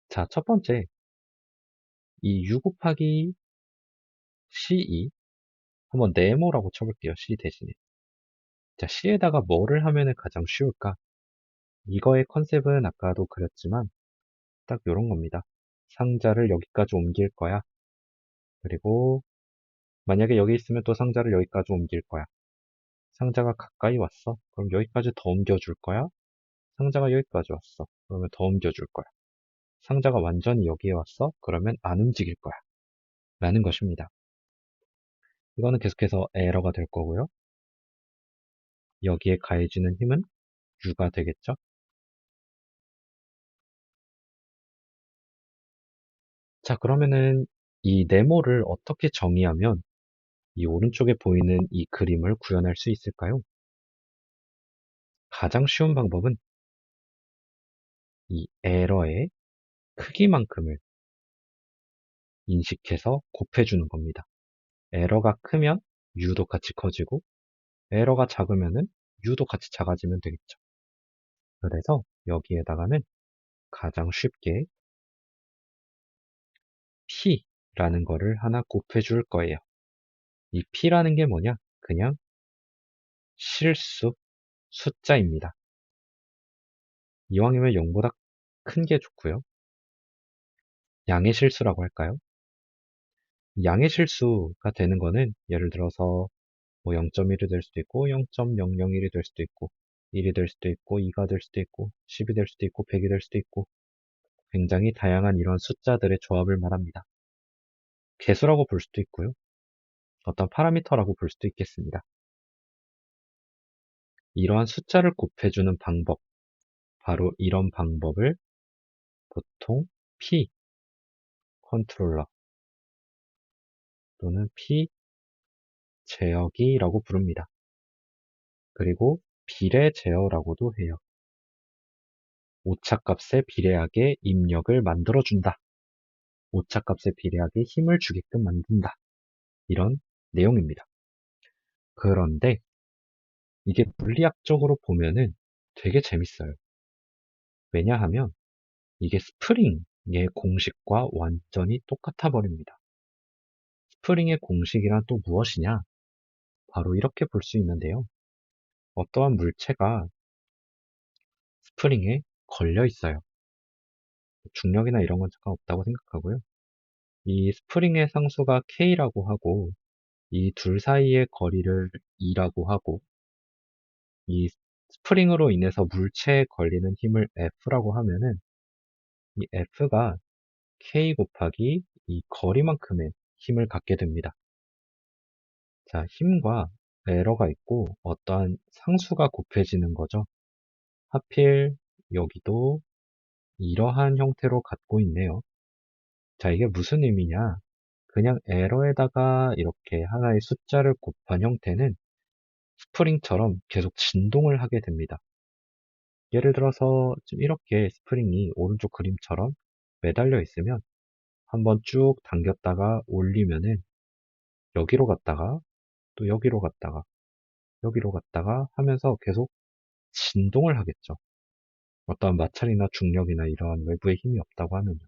자, 첫 번째, 이 U 곱하기 C2, 한번 네모라고 쳐볼게요. C 대신에. 자, C에다가 뭐를 하면 가장 쉬울까? 이거의 컨셉은 아까도 그렸지만 딱 이런 겁니다. 상자를 여기까지 옮길 거야. 그리고 만약에 여기 있으면 또 상자를 여기까지 옮길 거야. 상자가 가까이 왔어. 그럼 여기까지 더 옮겨줄 거야. 상자가 여기까지 왔어. 그러면 더 옮겨줄 거야. 상자가 완전히 여기에 왔어. 그러면 안 움직일 거야. 라는 것입니다. 이거는 계속해서 에러가 될 거고요. 여기에 가해지는 힘은 U가 되겠죠. 자, 그러면은 이 네모를 어떻게 정의하면 이 오른쪽에 보이는 이 그림을 구현할 수 있을까요? 가장 쉬운 방법은 이 에러의 크기만큼을 인식해서 곱해주는 겁니다. 에러가 크면 U도 같이 커지고 에러가 작으면은 U도 같이 작아지면 되겠죠. 그래서 여기에다가는 가장 쉽게 P라는 거를 하나 곱해줄 거예요. 이 P라는 게 뭐냐? 그냥 실수 숫자입니다. 이왕이면 0보다 큰 게 좋고요. 양의 실수라고 할까요? 양의 실수가 되는 거는 예를 들어서 뭐 0.1이 될 수도 있고 0.001이 될 수도 있고 1이 될 수도 있고 2가 될 수도 있고 10이 될 수도 있고 100이 될 수도 있고 굉장히 다양한 이런 숫자들의 조합을 말합니다. 개수라고 볼 수도 있고요. 어떤 파라미터라고 볼 수도 있겠습니다. 이러한 숫자를 곱해주는 방법, 바로 이런 방법을 보통 P 컨트롤러 또는 P 제어기라고 부릅니다. 그리고 비례 제어라고도 해요. 오차값에 비례하게 입력을 만들어준다. 오차값에 비례하게 힘을 주게끔 만든다. 이런 내용입니다. 그런데 이게 물리학적으로 보면은 되게 재밌어요. 왜냐하면 이게 스프링의 공식과 완전히 똑같아 버립니다. 스프링의 공식이란 또 무엇이냐? 바로 이렇게 볼 수 있는데요. 어떠한 물체가 스프링에 걸려 있어요. 중력이나 이런 건 상관없다고 생각하고요. 이 스프링의 상수가 K라고 하고 이 둘 사이의 거리를 E라고 하고, 이 스프링으로 인해서 물체에 걸리는 힘을 F라고 하면은, 이 F가 K 곱하기 이 거리만큼의 힘을 갖게 됩니다. 자, 힘과 에러가 있고 어떠한 상수가 곱해지는 거죠. 하필 여기도 이러한 형태로 갖고 있네요. 자, 이게 무슨 의미냐? 그냥 에러에다가 이렇게 하나의 숫자를 곱한 형태는 스프링처럼 계속 진동을 하게 됩니다. 예를 들어서 지금 이렇게 스프링이 오른쪽 그림처럼 매달려 있으면 한번 쭉 당겼다가 올리면은 여기로 갔다가 또 여기로 갔다가 여기로 갔다가 하면서 계속 진동을 하겠죠. 어떠한 마찰이나 중력이나 이러한 외부의 힘이 없다고 하면요.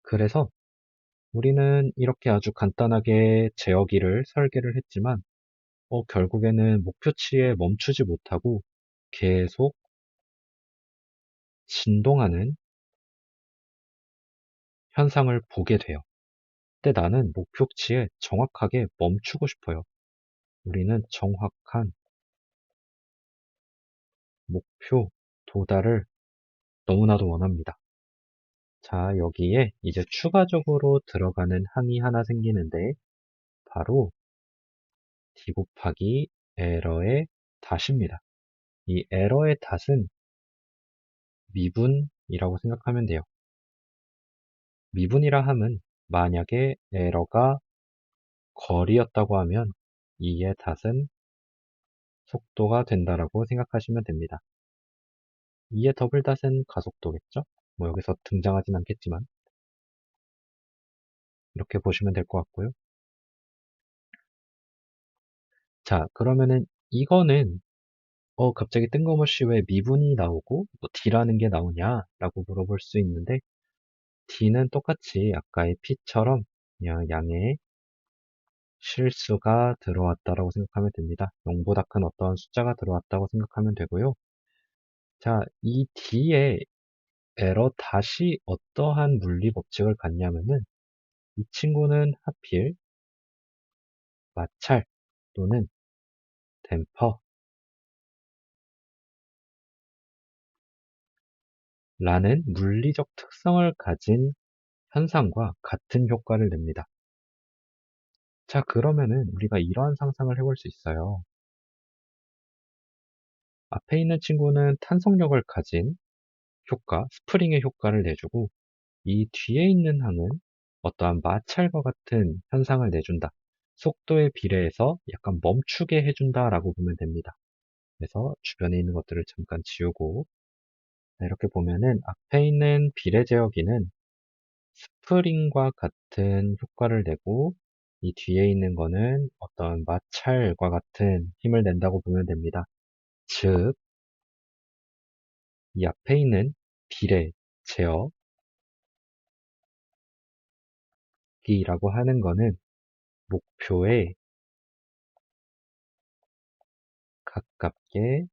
그래서 우리는 이렇게 아주 간단하게 제어기를 설계를 했지만 결국에는 목표치에 멈추지 못하고 계속 진동하는 현상을 보게 돼요. 근데 나는 목표치에 정확하게 멈추고 싶어요. 우리는 정확한 목표 도달을 너무나도 원합니다. 자, 여기에 이제 추가적으로 들어가는 항이 하나 생기는데 바로 d 곱하기 에러의 닷입니다. 이 에러의 닷은 미분이라고 생각하면 돼요. 미분이라 함은 만약에 에러가 거리였다고 하면 이의 닷은 속도가 된다라고 생각하시면 됩니다. 이의 더블 닷은 가속도겠죠? 뭐 여기서 등장하진 않겠지만 이렇게 보시면 될 것 같고요. 자, 그러면은 이거는 갑자기 뜬금없이 왜 미분이 나오고 뭐 D라는 게 나오냐라고 물어볼 수 있는데 D는 똑같이 아까의 P처럼 그냥 양의 실수가 들어왔다라고 생각하면 됩니다. 0보다 큰 어떠한 숫자가 들어왔다고 생각하면 되고요. 자, 이 D의 에러 다시 어떠한 물리 법칙을 갖냐면은 이 친구는 하필 마찰 또는 댐퍼라는 물리적 특성을 가진 현상과 같은 효과를 냅니다. 자, 그러면은 우리가 이러한 상상을 해볼 수 있어요. 앞에 있는 친구는 탄성력을 가진 효과, 스프링의 효과를 내주고 이 뒤에 있는 항은 어떠한 마찰과 같은 현상을 내준다. 속도에 비례해서 약간 멈추게 해준다라고 보면 됩니다. 그래서 주변에 있는 것들을 잠깐 지우고 이렇게 보면은 앞에 있는 비례 제어기는 스프링과 같은 효과를 내고 이 뒤에 있는 거는 어떤 마찰과 같은 힘을 낸다고 보면 됩니다. 즉, 이 앞에 있는 비례 제어기라고 하는 거는 목표에 가깝게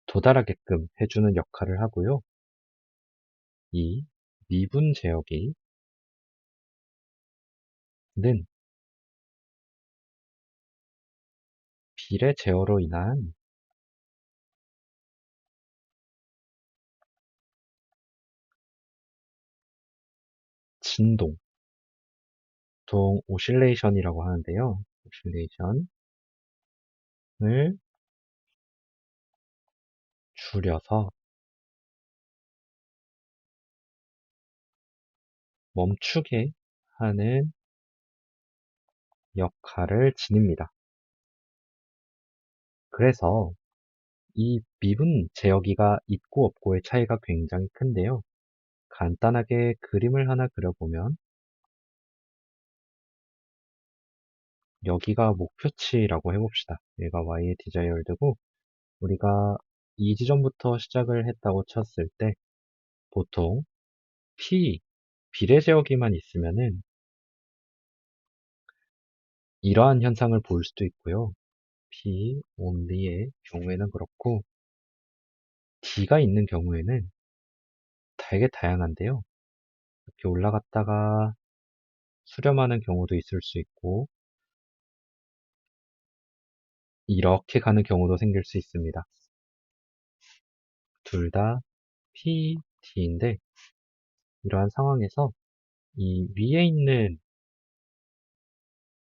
도달하게끔 해주는 역할을 하고요. 이 미분 제어기는 비례 제어로 인한 진동, 보통 오실레이션이라고 하는데요. 오실레이션을 줄여서 멈추게 하는 역할을 지닙니다. 그래서 이 미분 제어기가 있고 없고의 차이가 굉장히 큰데요. 간단하게 그림을 하나 그려보면 여기가 목표치라고 해봅시다. 얘가 Y의 디자이어드고 우리가 이 지점부터 시작을 했다고 쳤을 때 보통 비례 제어기만 있으면은 이러한 현상을 볼 수도 있고요. only의 경우에는 그렇고 D가 있는 경우에는 되게 다양한데요. 이렇게 올라갔다가 수렴하는 경우도 있을 수 있고, 이렇게 가는 경우도 생길 수 있습니다. 둘 다 P, D인데, 이러한 상황에서 이 위에 있는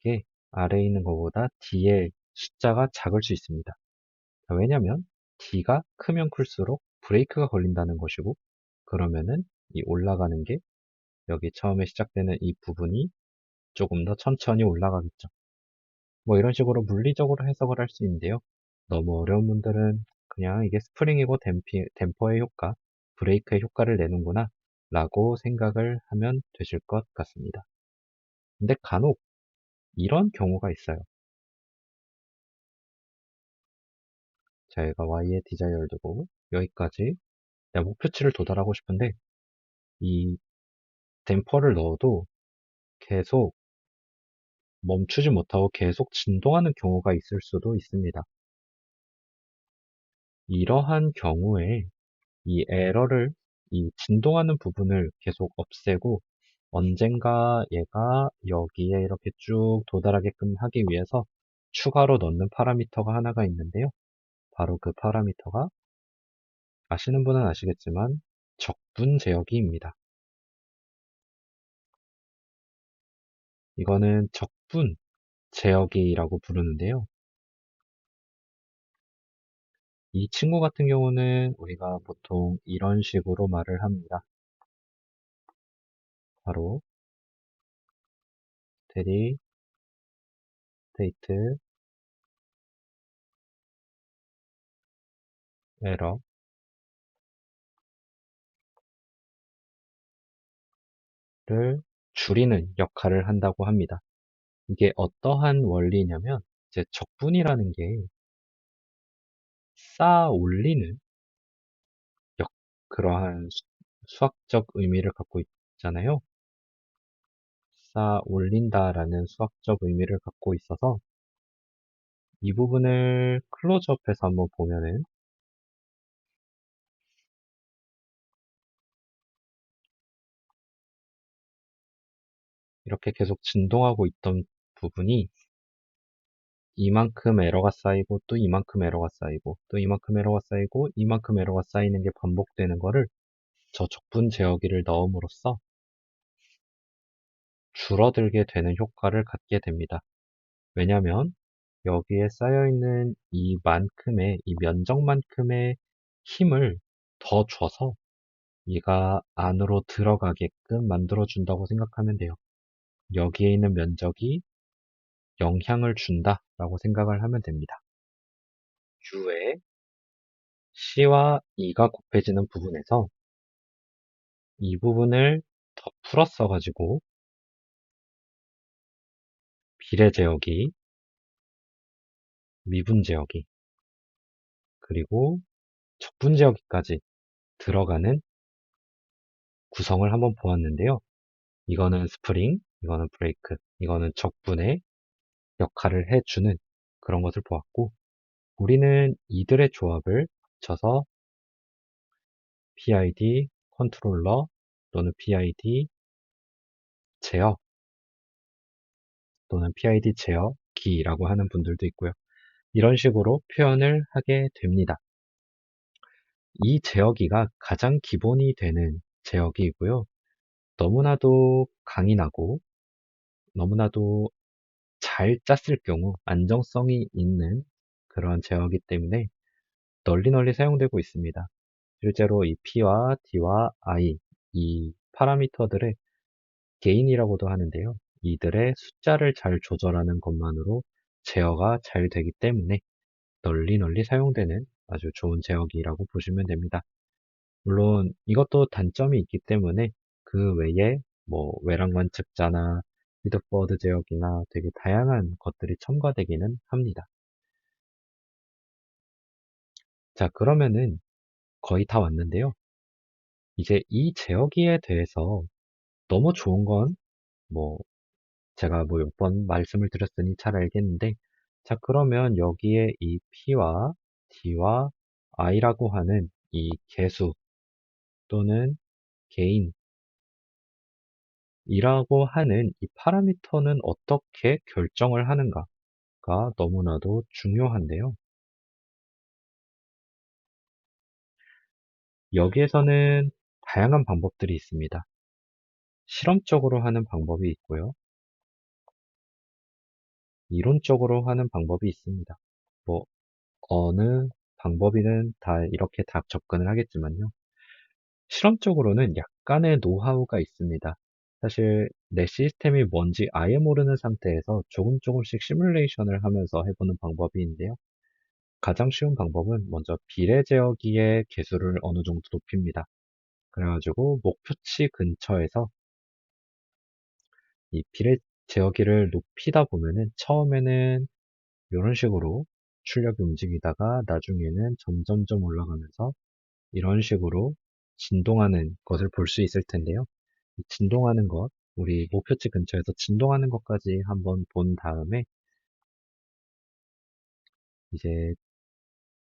게 아래에 있는 것보다 D의 숫자가 작을 수 있습니다. 왜냐면 D가 크면 클수록 브레이크가 걸린다는 것이고, 그러면은 이 올라가는 게 여기 처음에 시작되는 이 부분이 조금 더 천천히 올라가겠죠. 뭐 이런 식으로 물리적으로 해석을 할 수 있는데요. 너무 어려운 분들은 그냥 이게 스프링이고 댐퍼의 효과, 브레이크의 효과를 내는구나 라고 생각을 하면 되실 것 같습니다. 근데 간혹 이런 경우가 있어요. 저희가 Y의 디자이어를 두고 여기까지 내 목표치를 도달하고 싶은데 이 댐퍼를 넣어도 계속 멈추지 못하고 계속 진동하는 경우가 있을 수도 있습니다. 이러한 경우에 이 에러를, 이 진동하는 부분을 계속 없애고 언젠가 얘가 여기에 이렇게 쭉 도달하게끔 하기 위해서 추가로 넣는 파라미터가 하나가 있는데요. 바로 그 파라미터가 아시는 분은 아시겠지만 적분 제어기입니다. 이거는 적분 제어기라고 부르는데요. 이 친구 같은 경우는 우리가 보통 이런 식으로 말을 합니다. 바로 steady state error 를 줄이는 역할을 한다고 합니다. 이게 어떠한 원리냐면 이제 적분이라는 게 쌓아 올리는 그러한 수학적 의미를 갖고 있잖아요. 쌓아 올린다라는 수학적 의미를 갖고 있어서 이 부분을 클로즈업해서 한번 보면은 이렇게 계속 진동하고 있던 부분이 이만큼 에러가 쌓이고 또 이만큼 에러가 쌓이고 또 이만큼 에러가 쌓이고 이만큼 에러가 쌓이는 게 반복되는 거를 저 적분 제어기를 넣음으로써 줄어들게 되는 효과를 갖게 됩니다. 왜냐하면 여기에 쌓여있는 이 면적만큼의 힘을 더 줘서 얘가 안으로 들어가게끔 만들어준다고 생각하면 돼요. 여기에 있는 면적이 영향을 준다라고 생각을 하면 됩니다. U에 C와 E가 곱해지는 부분에서 이 부분을 더 풀었어 가지고 비례 제어기, 미분 제어기, 그리고 적분 제어기까지 들어가는 구성을 한번 보았는데요. 이거는 스프링, 이거는 브레이크, 이거는 적분의 역할을 해주는 그런 것을 보았고, 우리는 이들의 조합을 합쳐서 PID 컨트롤러 또는 PID 제어 또는 PID 제어기라고 하는 분들도 있고요. 이런 식으로 표현을 하게 됩니다. 이 제어기가 가장 기본이 되는 제어기이고요. 너무나도 강인하고 너무나도 잘 짰을 경우 안정성이 있는 그런 제어기 때문에 널리 사용되고 있습니다. 실제로 이 P와 D와 I, 이 파라미터들의 게인이라고도 하는데요. 이들의 숫자를 잘 조절하는 것만으로 제어가 잘 되기 때문에 널리 사용되는 아주 좋은 제어기라고 보시면 됩니다. 물론 이것도 단점이 있기 때문에 그 외에 뭐 외랑관 측자나 리더버드 제어기나 되게 다양한 것들이 첨가되기는 합니다. 자, 그러면은 거의 다 왔는데요. 이제 이 제어기에 대해서 너무 좋은 건 뭐 제가 뭐 몇 번 말씀을 드렸으니 잘 알겠는데, 자, 그러면 여기에 이 P와 D와 I라고 하는 이 개수 또는 개인 이라고 하는 이 파라미터는 어떻게 결정을 하는가가 너무나도 중요한데요. 여기에서는 다양한 방법들이 있습니다. 실험적으로 하는 방법이 있고요. 이론적으로 하는 방법이 있습니다. 뭐, 어느 방법이든 다 이렇게 다 접근을 하겠지만요. 실험적으로는 약간의 노하우가 있습니다. 사실 내 시스템이 뭔지 아예 모르는 상태에서 조금씩 시뮬레이션을 하면서 해보는 방법인데요. 가장 쉬운 방법은 먼저 비례 제어기의 개수를 어느 정도 높입니다. 그래가지고 목표치 근처에서 이 비례 제어기를 높이다 보면은 처음에는 이런 식으로 출력이 움직이다가 나중에는 점점점 올라가면서 이런 식으로 진동하는 것을 볼 수 있을 텐데요. 이 진동하는 것, 우리 목표치 근처에서 진동하는 것까지 한번 본 다음에 이제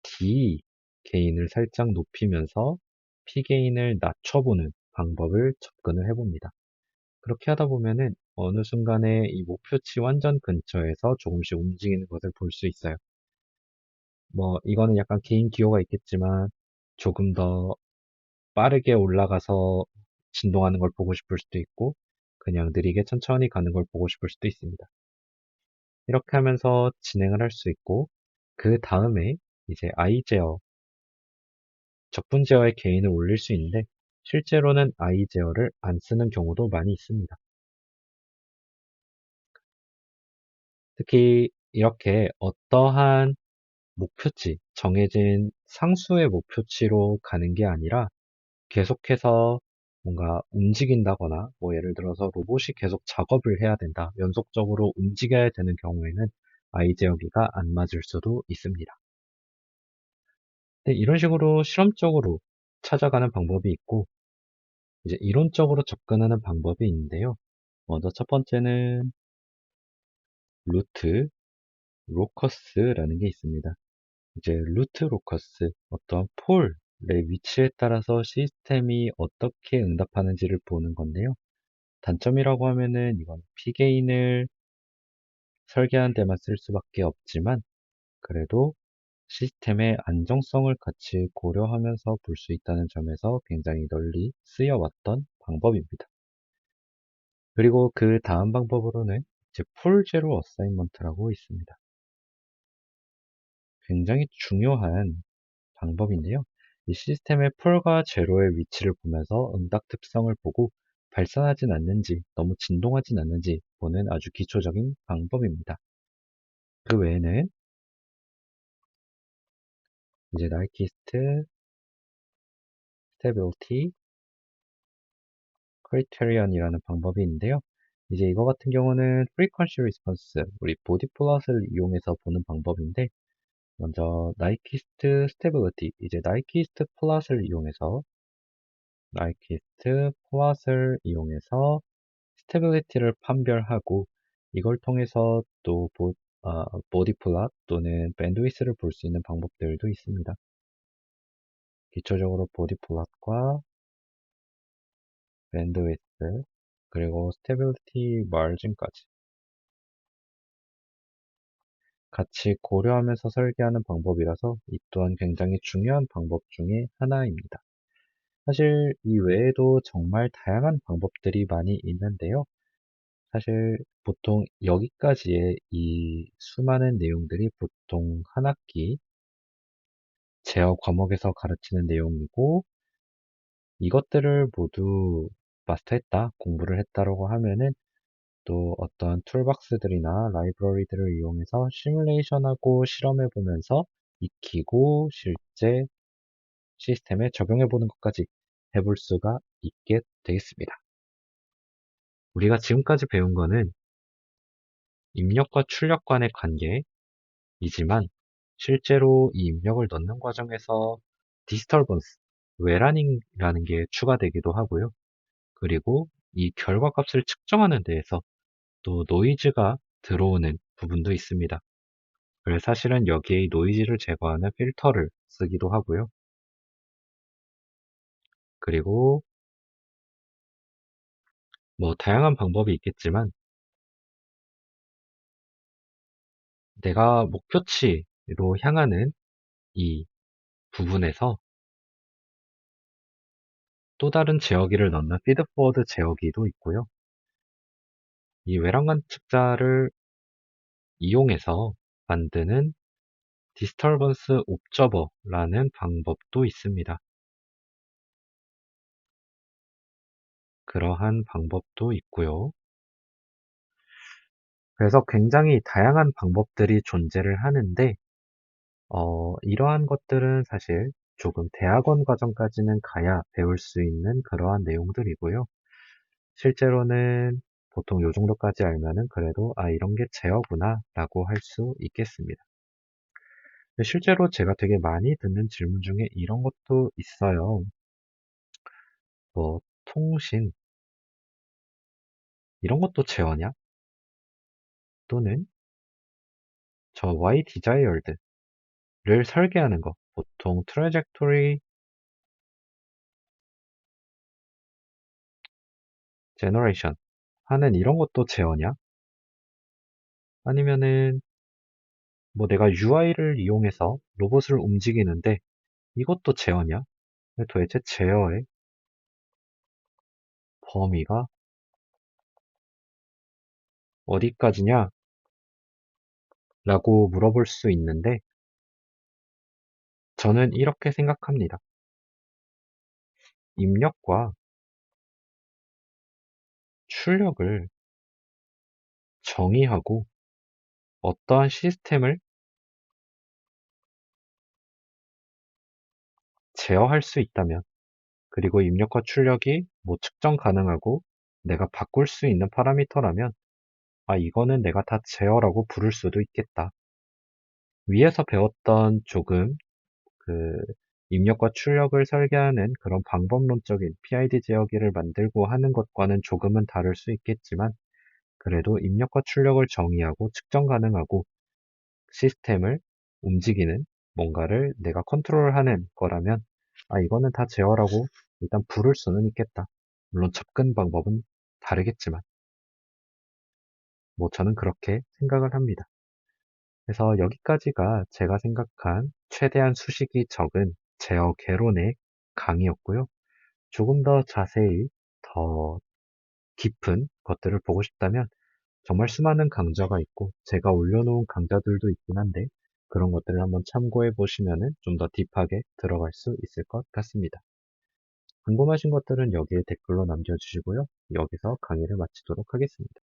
D 게인을 살짝 높이면서 P 게인을 낮춰보는 방법을 접근을 해봅니다. 그렇게 하다 보면은 어느 순간에 이 목표치 완전 근처에서 조금씩 움직이는 것을 볼 수 있어요. 뭐 이거는 약간 개인 기호가 있겠지만 조금 더 빠르게 올라가서 진동하는 걸 보고 싶을 수도 있고 그냥 느리게 천천히 가는 걸 보고 싶을 수도 있습니다. 이렇게 하면서 진행을 할 수 있고 그 다음에 이제 i 제어, 적분 제어의 개인을 올릴 수 있는데 실제로는 i 제어를 안 쓰는 경우도 많이 있습니다. 특히 이렇게 어떠한 목표치, 정해진 상수의 목표치로 가는 게 아니라 계속해서 뭔가 움직인다거나, 뭐 예를 들어서 로봇이 계속 작업을 해야 된다, 연속적으로 움직여야 되는 경우에는 아이제어기가 안 맞을 수도 있습니다. 근데 이런 식으로 실험적으로 찾아가는 방법이 있고, 이제 이론적으로 접근하는 방법이 있는데요. 먼저 첫 번째는 루트 로커스라는 게 있습니다. 이제 루트 로커스, 어떤 폴의 위치에 따라서 시스템이 어떻게 응답하는지를 보는 건데요. 단점이라고 하면은 이건 P게인을 설계하는 데만 쓸 수밖에 없지만 그래도 시스템의 안정성을 같이 고려하면서 볼 수 있다는 점에서 굉장히 널리 쓰여왔던 방법입니다. 그리고 그 다음 방법으로는 이제 풀 제로 어사인먼트라고 있습니다. 굉장히 중요한 방법인데요. 이 시스템의 폴과 제로의 위치를 보면서 응답 특성을 보고 발산하진 않는지, 너무 진동하진 않는지 보는 아주 기초적인 방법입니다. 그 외에는 이제 나이키스트 스테빌리티 크리테리언이라는 방법이 있는데요. 이제 이거 같은 경우는 frequency response, 우리 보디 플롯을 이용해서 보는 방법인데 먼저 나이키스트 스테빌리티, 이제 나이키스트 플롯을 이용해서 스테빌리티를 판별하고 이걸 통해서 또 보디 플롯 또는 밴드위스를 볼 수 있는 방법들도 있습니다. 기초적으로 보디 플롯과 밴드위스 그리고 스테빌리티 마진까지 같이 고려하면서 설계하는 방법이라서 이 또한 굉장히 중요한 방법 중에 하나입니다. 사실 이 외에도 정말 다양한 방법들이 많이 있는데요. 사실 보통 여기까지의 이 수많은 내용들이 보통 한 학기 제어 과목에서 가르치는 내용이고 이것들을 모두 마스터했다, 공부를 했다라고 하면은 또 어떤 툴박스들이나 라이브러리들을 이용해서 시뮬레이션하고 실험해보면서 익히고 실제 시스템에 적용해보는 것까지 해볼 수가 있게 되겠습니다. 우리가 지금까지 배운 거는 입력과 출력 간의 관계이지만 실제로 이 입력을 넣는 과정에서 디스터번스, 외란이라는 게 추가되기도 하고요. 그리고 이 결과값을 측정하는 데에서 또 노이즈가 들어오는 부분도 있습니다. 그래서 사실은 여기에 이 노이즈를 제거하는 필터를 쓰기도 하고요. 그리고 뭐, 다양한 방법이 있겠지만, 내가 목표치로 향하는 이 부분에서 또 다른 제어기를 넣는 피드포워드 제어기도 있고요. 이 외랑간 측자를 이용해서 만드는 디스터번스 옵저버라는 방법도 있습니다. 그러한 방법도 있고요. 그래서 굉장히 다양한 방법들이 존재를 하는데, 이러한 것들은 사실 조금 대학원 과정까지는 가야 배울 수 있는 그러한 내용들이고요. 실제로는 보통 요 정도까지 알면은 그래도 이런 게 제어구나 라고 할 수 있겠습니다. 실제로 제가 되게 많이 듣는 질문 중에 이런 것도 있어요. 뭐, 통신, 이런 것도 제어냐? 또는 저 Y desired를 설계하는 거, 보통 trajectory generation 하는 이런 것도 제어냐? 아니면은 뭐 내가 UI를 이용해서 로봇을 움직이는데 이것도 제어냐? 도대체 제어의 범위가 어디까지냐? 라고 물어볼 수 있는데 저는 이렇게 생각합니다. 입력과 출력을 정의하고 어떠한 시스템을 제어할 수 있다면 그리고 입력과 출력이 뭐 측정 가능하고 내가 바꿀 수 있는 파라미터라면 이거는 내가 다 제어라고 부를 수도 있겠다. 위에서 배웠던 조금 그 입력과 출력을 설계하는 그런 방법론적인 PID 제어기를 만들고 하는 것과는 조금은 다를 수 있겠지만 그래도 입력과 출력을 정의하고 측정 가능하고 시스템을 움직이는 뭔가를 내가 컨트롤하는 거라면 이거는 다 제어라고 일단 부를 수는 있겠다. 물론 접근 방법은 다르겠지만 뭐 저는 그렇게 생각을 합니다. 그래서 여기까지가 제가 생각한 최대한 수식이 적은 제어 개론의 강의였고요. 조금 더 자세히 더 깊은 것들을 보고 싶다면 정말 수많은 강좌가 있고 제가 올려놓은 강좌들도 있긴 한데 그런 것들을 한번 참고해 보시면 좀 더 딥하게 들어갈 수 있을 것 같습니다. 궁금하신 것들은 여기에 댓글로 남겨주시고요. 여기서 강의를 마치도록 하겠습니다.